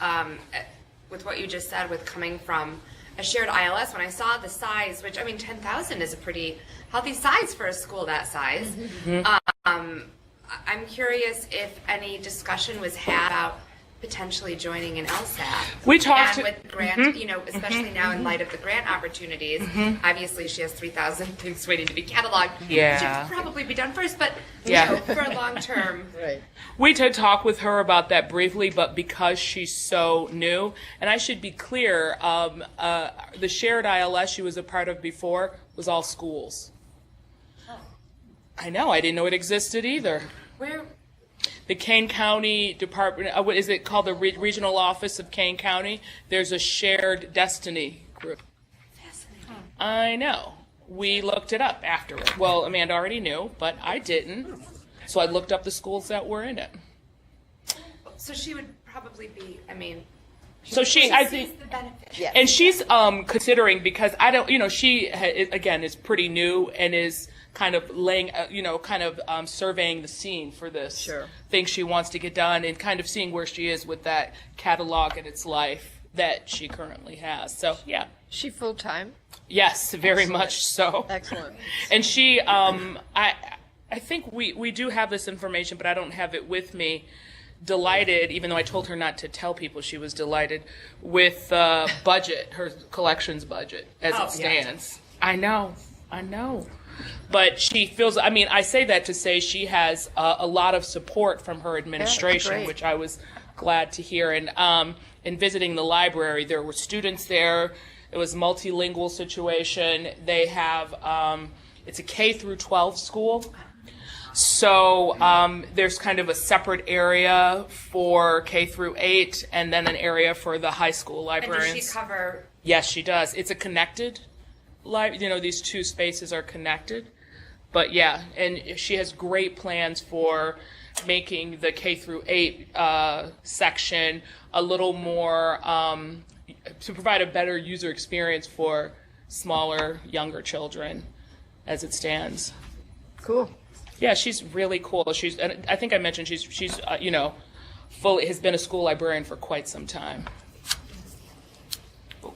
with what you just said, with coming from a shared ILS, when I saw the size, which, I mean, 10,000 is a pretty healthy size for a school that size. Mm-hmm. I'm curious if any discussion was had about potentially joining an LSAT. We talked and with grant, you know, especially now in light of the grant opportunities. Obviously, she has 3,000 things waiting to be cataloged. Yeah. She should probably be done first, but Yeah. you know, for a long term. Right. We did talk with her about that briefly, but because she's so new, and I should be clear, the shared ILS she was a part of before was all schools. I know, I didn't know it existed either. Where? The Kane County Department, what is it called, the Regional Office of Kane County? There's a shared destiny group. Fascinating. I know. We looked it up afterward. Well, Amanda already knew, but I didn't. So I looked up the schools that were in it. So she would probably be, I mean, So I sees think, the benefit. Yes. and she's considering, because I don't, you know, she again is pretty new and is kind of laying, surveying the scene for this thing she wants to get done, and kind of seeing where she is with that catalog in its life that she currently has. So yeah. She full time? Yes, very much so. Excellent. And she, I think we do have this information, but I don't have it with me. Delighted, even though I told her not to tell people she was delighted, with budget, her collections budget as it stands. I know. But she feels, I mean, I say that to say she has a lot of support from her administration, which I was glad to hear. And in visiting the library, there were students there. It was a multilingual situation. They have, it's a K through 12 school. So there's kind of a separate area for K through 8, and then an area for the high school librarians. And does she cover? Yes, she does. It's a connected, these two spaces are connected. But yeah, and she has great plans for making the K through 8 section a little more, to provide a better user experience for smaller, younger children as it stands. Cool. Yeah, she's really cool. And I think I mentioned she's fully has been a school librarian for quite some time.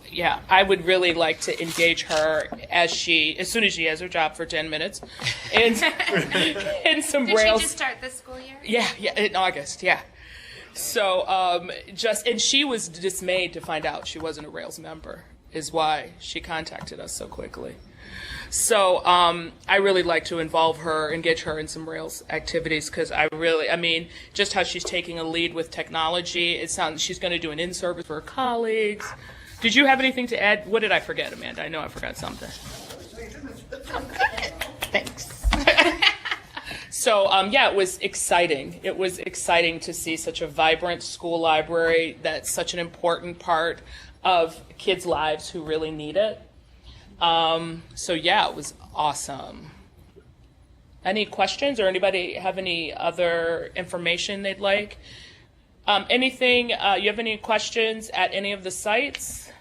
Yeah, I would really like to engage her as soon as she has her job for 10 minutes, and some Did Rails. she just start this school year? Yeah, in August. Yeah. So and she was dismayed to find out she wasn't a Rails member, is why she contacted us so quickly. So I really like to involve her, engage her in some Rails activities, because just how she's taking a lead with technology, it sounds she's going to do an in-service for her colleagues. Did you have anything to add? What did I forget, Amanda? I know I forgot something. Thanks. So, it was exciting. It was exciting to see such a vibrant school library that's such an important part of kids' lives who really need it. It was Awesome. Any questions, or anybody have any other information they'd like? Anything, you have any questions at any of the sites?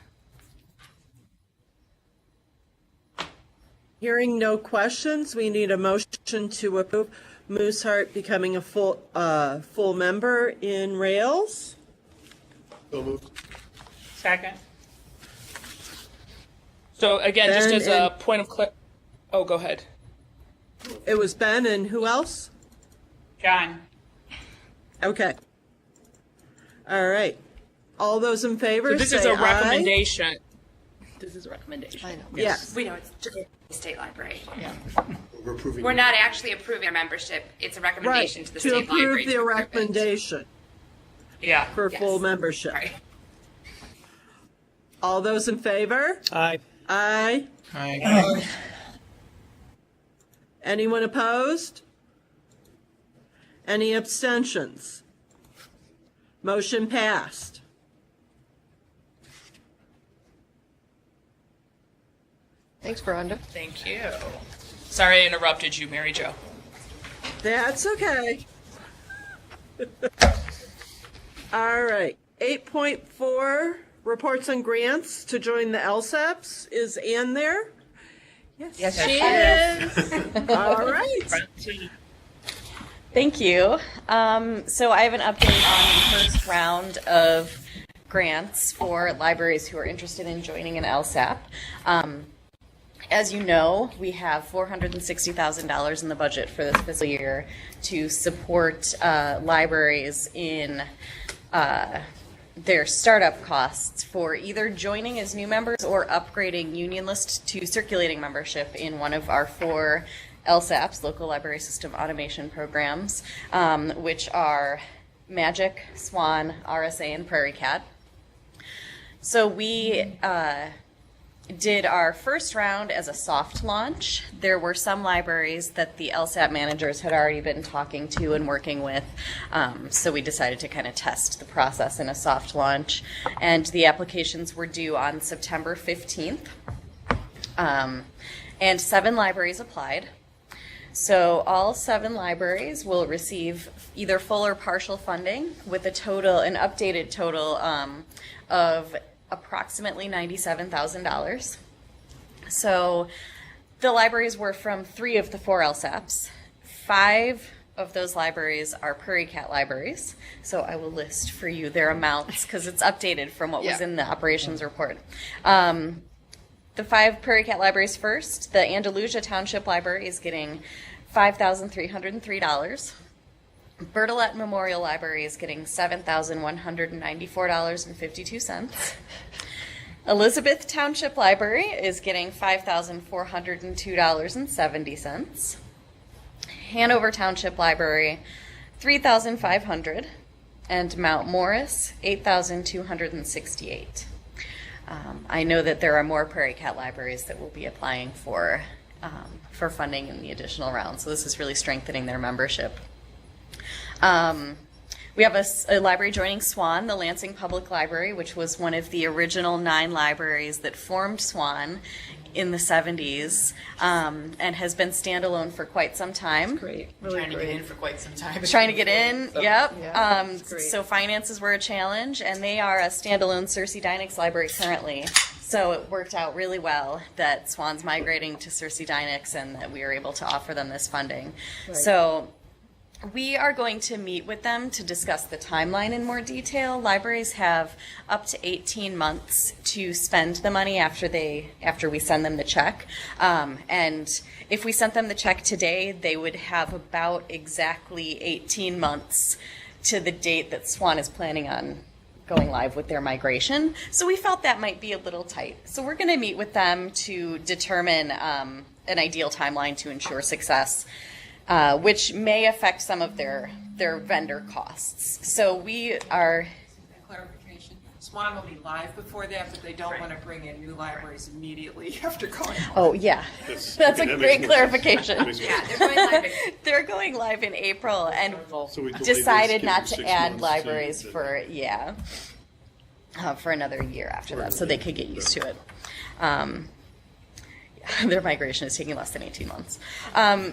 Hearing no questions, we need a motion to approve Mooseheart becoming a full member in Rails. So moved. Second. So again, just Ben as a point of oh, go ahead. It was Ben and who else? John. Okay. All right. All those in favor, So this say is a aye. recommendation. This is a recommendation. I know. Yes. We know it's to the state library. Yeah. We're approving. We're not actually approving our membership. It's a recommendation Right, to the to state approve library. the to approve it. recommendation Yeah. for Yes. full membership. Sorry. All those in favor? Aye. Aye. Aye. Anyone opposed? Any abstentions? Motion passed. Thanks, Veranda. Thank you. Sorry I interrupted you, Mary Jo. That's okay. All right. 8.4, reports and grants to join the LSAPs. Is Ann there? Yes, she is. All right. Thank you. So I have an update on the first round of grants for libraries who are interested in joining an LSAP. As you know, we have $460,000 in the budget for this fiscal year to support libraries in their startup costs for either joining as new members or upgrading Union List to circulating membership in one of our 4 LSAPs, Local Library System Automation Programs, which are Magic, Swan, RSA, and Prairie Cat. So we did our first round as a soft launch. There were some libraries that the LSAP managers had already been talking to and working with, so we decided to kind of test the process in a soft launch. And the applications were due on September 15th, and 7 libraries applied. So all 7 libraries will receive either full or partial funding with an updated total of approximately $97,000. So the libraries were from 3 of the 4 LSAPs. 5 of those libraries are Prairie Cat libraries. So I will list for you their amounts because it's updated from what was in the operations report. The 5 Prairie Cat libraries first, the Andalusia Township Library is getting $5,303. Bertolette Memorial Library is getting $7,194.52. Elizabeth Township Library is getting $5,402.70. Hanover Township Library, $3,500. And Mount Morris, $8,268. I know that there are more Prairie Cat libraries that will be applying for funding in the additional round, so this is really strengthening their membership. We have a library joining SWAN, the Lansing Public Library, which was one of the original 9 libraries that formed SWAN in the 70s, and has been standalone for quite some time. Great, really trying to get in for quite some time. Trying to get in, yep. Yeah, so finances were a challenge, and they are a standalone Cersei Dynex library currently. So it worked out really well that SWAN's migrating to Cersei Dynex and that we were able to offer them this funding. Right. So we are going to meet with them to discuss the timeline in more detail. Libraries have up to 18 months to spend the money after we send them the check. And if we sent them the check today, they would have about exactly 18 months to the date that SWAN is planning on going live with their migration. So we felt that might be a little tight. So we're going to meet with them to determine an ideal timeline to ensure success. Which may affect some of their vendor costs. So we are... Clarification, SWAN will be live before that, but they don't want to bring in new libraries immediately after going live. Oh, yeah. That's a great clarification. Yeah, they're going live. They're going live in April and So we delayed decided this, not give to them 6 add months libraries to- for another year after that, so they could get used to it. their migration is taking less than 18 months.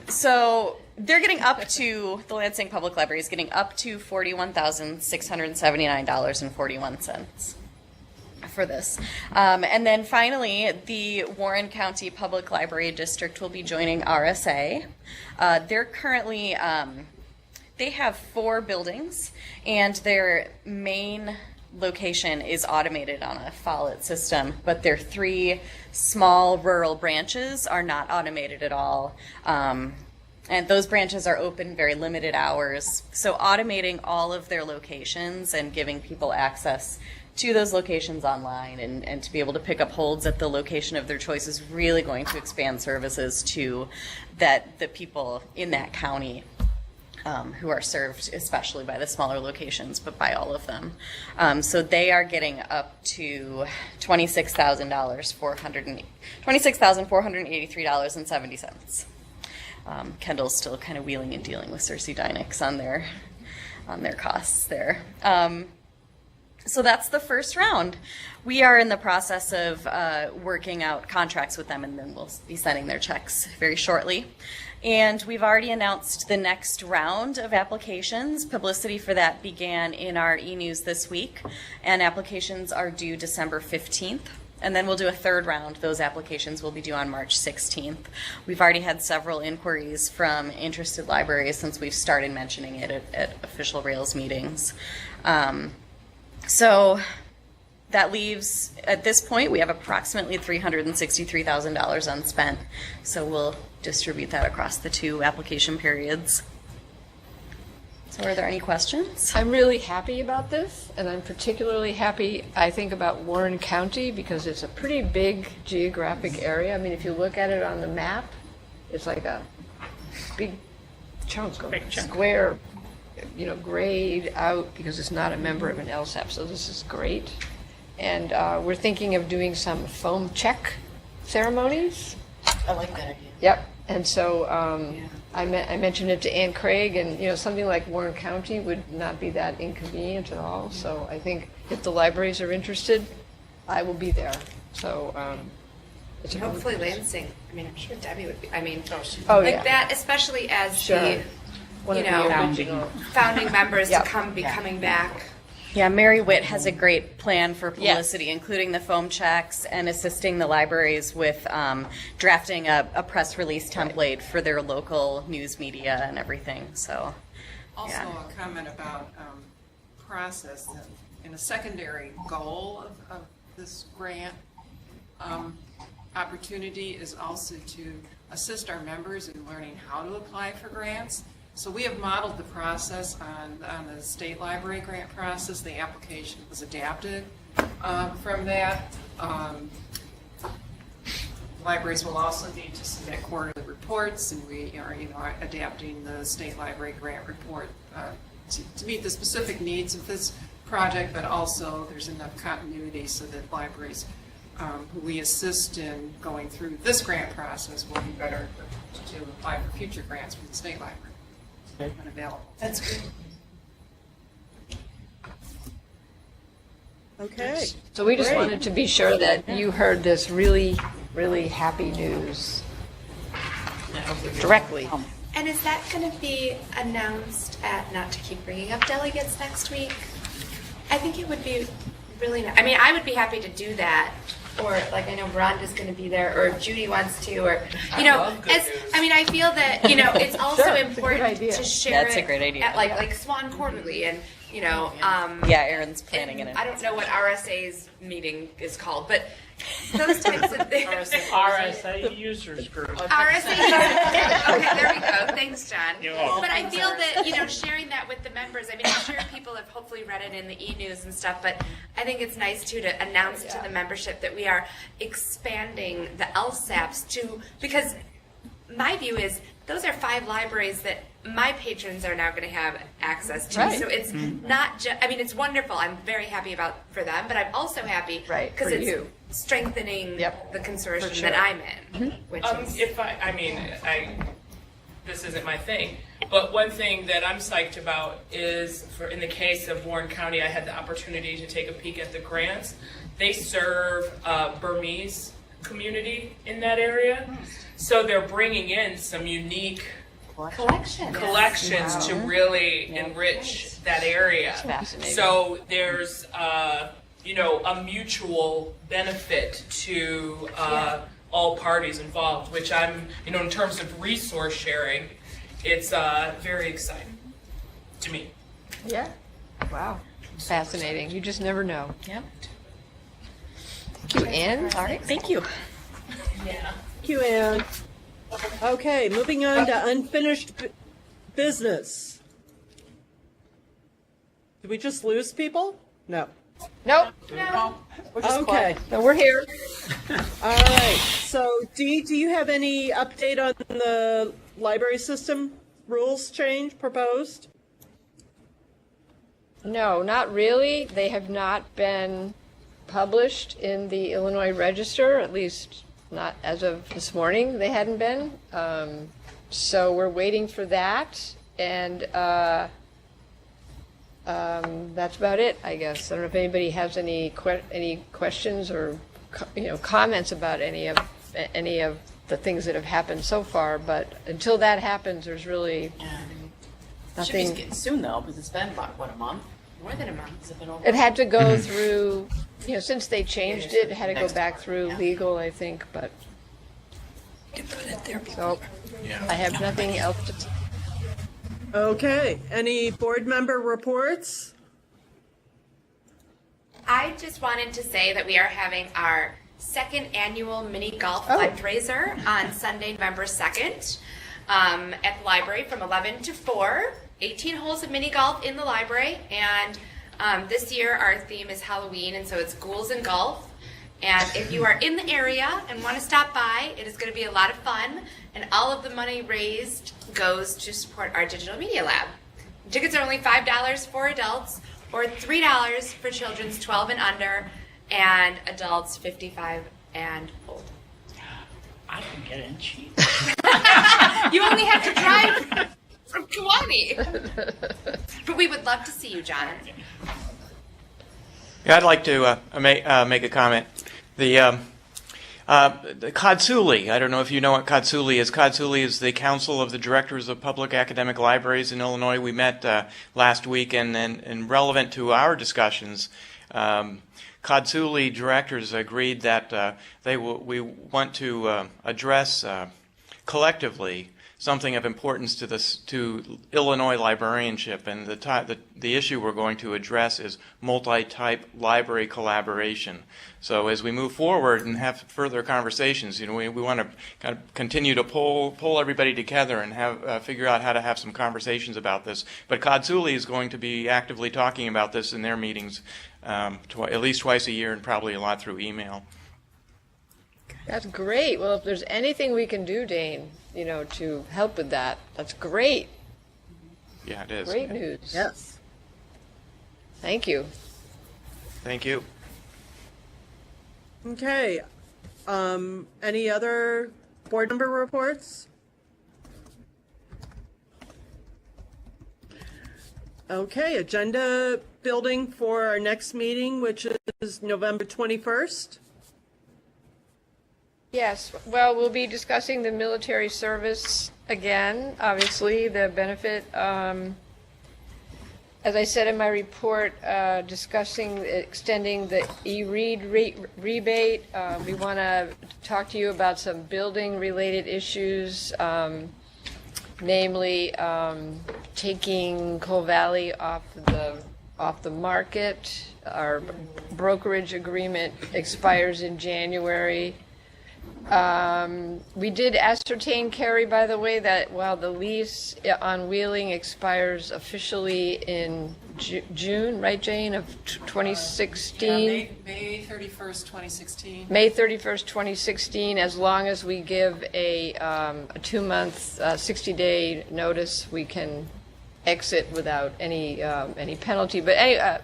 So they're getting up to, the Lansing Public Library is getting up to $41,679.41 for this. And then finally, the Warren County Public Library District will be joining RSA. They're currently, they have 4 buildings, and their main location is automated on a Follett system, but their 3 small rural branches are not automated at all. And those branches are open very limited hours. So automating all of their locations and giving people access to those locations online and to be able to pick up holds at the location of their choice is really going to expand services to the people in that county who are served especially by the smaller locations, but by all of them. So they are getting up to $26,483.70. Kendall's still kind of wheeling and dealing with Cersei Dynex on their costs there. So that's the first round. We are in the process of working out contracts with them, and then we'll be sending their checks very shortly. And we've already announced the next round of applications. Publicity for that began in our e-news this week, and applications are due December 15th. And then we'll do a third round. Those applications will be due on March 16th. We've already had several inquiries from interested libraries since we've started mentioning it at official Rails meetings. So that leaves, at this point, we have approximately $363,000 unspent. So we'll distribute that across the 2 application periods. So are there any questions? I'm really happy about this, and I'm particularly happy, I think, about Warren County because it's a pretty big geographic area. I mean, if you look at it on the map, it's like a big chunk of square, grayed out because it's not a member of an LSAP. So this is great. And we're thinking of doing some foam check ceremonies. I like that idea. Yep. And so I mentioned it to Ann Craig, and something like Warren County would not be that inconvenient at all. So I think if the libraries are interested, I will be there. So it's hopefully Lansing. I mean, I'm sure Debbie would be. I mean, that, especially as the founding members to coming back. Yeah, Mary Witt has a great plan for publicity, including the foam checks and assisting the libraries with drafting a press release template for their local news media and everything. So, also a comment about process and a secondary goal of this grant opportunity is also to assist our members in learning how to apply for grants. So we have modeled the process on the state library grant process. The application was adapted from that. Libraries will also need to submit quarterly reports, and we are adapting the state library grant report to meet the specific needs of this project, but also there's enough continuity so that libraries who we assist in going through this grant process will be better equipped to apply for future grants from the state library. Unavailable. That's good. Okay. So we just wanted to be sure that you heard this really, really happy news directly. And is that going to be announced at, not to keep bringing up delegates next week? I think it would be really nice. I mean, I would be happy to do that. Or like I know Rhonda's going to be there, or if Judy wants to, or I feel that it's also important to share. That's a great idea. At like Swan Quarterly, and Erin's planning it. I don't know what RSA's meeting is called, but those types of things. RSA users group. RSA. Okay, there we go. Thanks, John. But I feel that sharing that with the members. I mean, I'm sure people have hopefully read it in the e-news and stuff, but I think it's nice too to announce to the membership that we are expanding the LSAPs because my view is those are 5 libraries that my patrons are now going to have access to. Right. So it's not just, it's wonderful. I'm very happy for them, but I'm also happy because it's strengthening the consortium that I'm in. Which is, this isn't my thing, but one thing that I'm psyched about is in the case of Warren County, I had the opportunity to take a peek at the grants. They serve Burmese community in that area. So they're bringing in some unique collections to really enrich that area. Fascinating. So there's, you know, a mutual benefit to all parties involved, which I'm, you know, in terms of resource sharing, it's very exciting to me. Yeah. Wow. Fascinating. You just never know. Yep. Thank you, Ann. All right, thank you. Yeah. Thank you, Ann. Okay, moving on to unfinished business. Did we just lose people? No. Nope. No. Okay. No, we're here. All right. So, Dee, do you have any update on the library system rules change proposed? No, not really. They have not been published in the Illinois Register, at least not as of this morning. They hadn't been. So we're waiting for that, and that's about it, I guess. I don't know if anybody has any questions or comments about any of the things that have happened so far. But until that happens, there's really Should be nothing. getting soon though, because it's been about what, a month? More than a month. Has it been over? It had to go through, since they changed it, it had to go Next back part, through yeah. legal, I think, but. So, I have nothing else to. Okay. Any board member reports? I just wanted to say that we are having our second annual mini golf fundraiser on Sunday, November 2nd at the library from 11 to 4. 18 holes of mini golf in the library, and this year our theme is Halloween, and so it's ghouls and golf. And if you are in the area and want to stop by, it is going to be a lot of fun, and all of the money raised goes to support our digital media lab. Tickets are only $5 for adults or $3 for children 12 and under, and adults 55 and old. I can get in cheap. You only have to drive from Kewaunee. But we would love to see you, John. Yeah, I'd like to make a comment. The CODSULI, I don't know if you know what CODSULI is. CODSULI is the Council of the Directors of Public Academic Libraries in Illinois. We met last week, and relevant to our discussions, CODSULI directors agreed that we want to address collectively something of importance to Illinois librarianship, and the issue we're going to address is multi-type library collaboration. So as we move forward and have further conversations, we want to kind of continue to pull everybody together and have figure out how to have some conversations about this. But CODSULI is going to be actively talking about this in their meetings at least twice a year, and probably a lot through email. That's great. Well, if there's anything we can do, Dane, to help with that, that's great. Yeah, it is. Great news. Yes. Thank you. Thank you. Okay. Any other board member reports? Okay, agenda building for our next meeting, which is November 21st. Yes, well, we'll be discussing the military service again, obviously, the benefit. As I said in my report, discussing extending the e-read rebate. We want to talk to you about some building-related issues, namely taking Coal Valley off the market. Our brokerage agreement expires in January. We did ascertain, Carrie, by the way, that while the lease on Wheeling expires officially in June, right, Jane, of 2016? May 31st, 2016. May 31st, 2016, as long as we give a 2-month, 60-day notice, we can exit without any penalty. But anyway,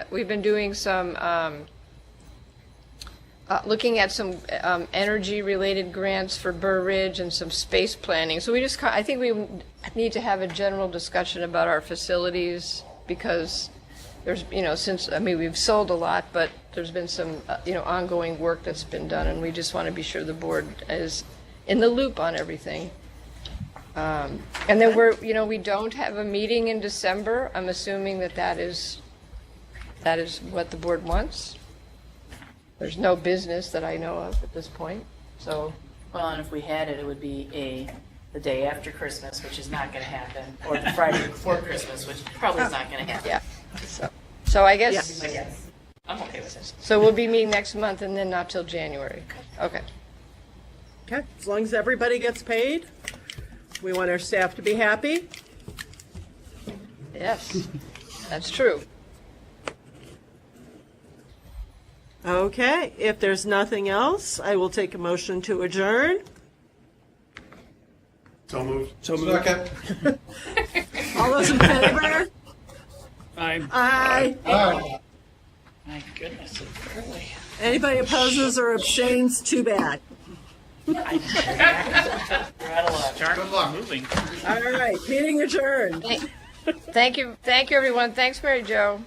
we've been doing some looking at some energy-related grants for Burr Ridge and some space planning. So I think we need to have a general discussion about our facilities, because there's, since, we've sold a lot, but there's been some, ongoing work that's been done, and we just want to be sure the board is in the loop on everything. And then we don't have a meeting in December. I'm assuming that is what the board wants. There's no business that I know of at this point, so. Well, and if we had it, it would be the day after Christmas, which is not going to happen, or the Friday before Christmas, which probably is not going to happen. Yeah. So I guess. I guess. I'm okay with it. So we'll be meeting next month and then not till January. Okay. Okay, as long as everybody gets paid, we want our staff to be happy. Yes, that's true. Okay, if there's nothing else, I will take a motion to adjourn. So moved. Second. All those in favor? Aye. My goodness, it's early. Anybody opposes or abstains, too bad. We're out of luck. Good luck. Moving. All right, meeting adjourned. Thank you, everyone. Thanks, Mary Jo.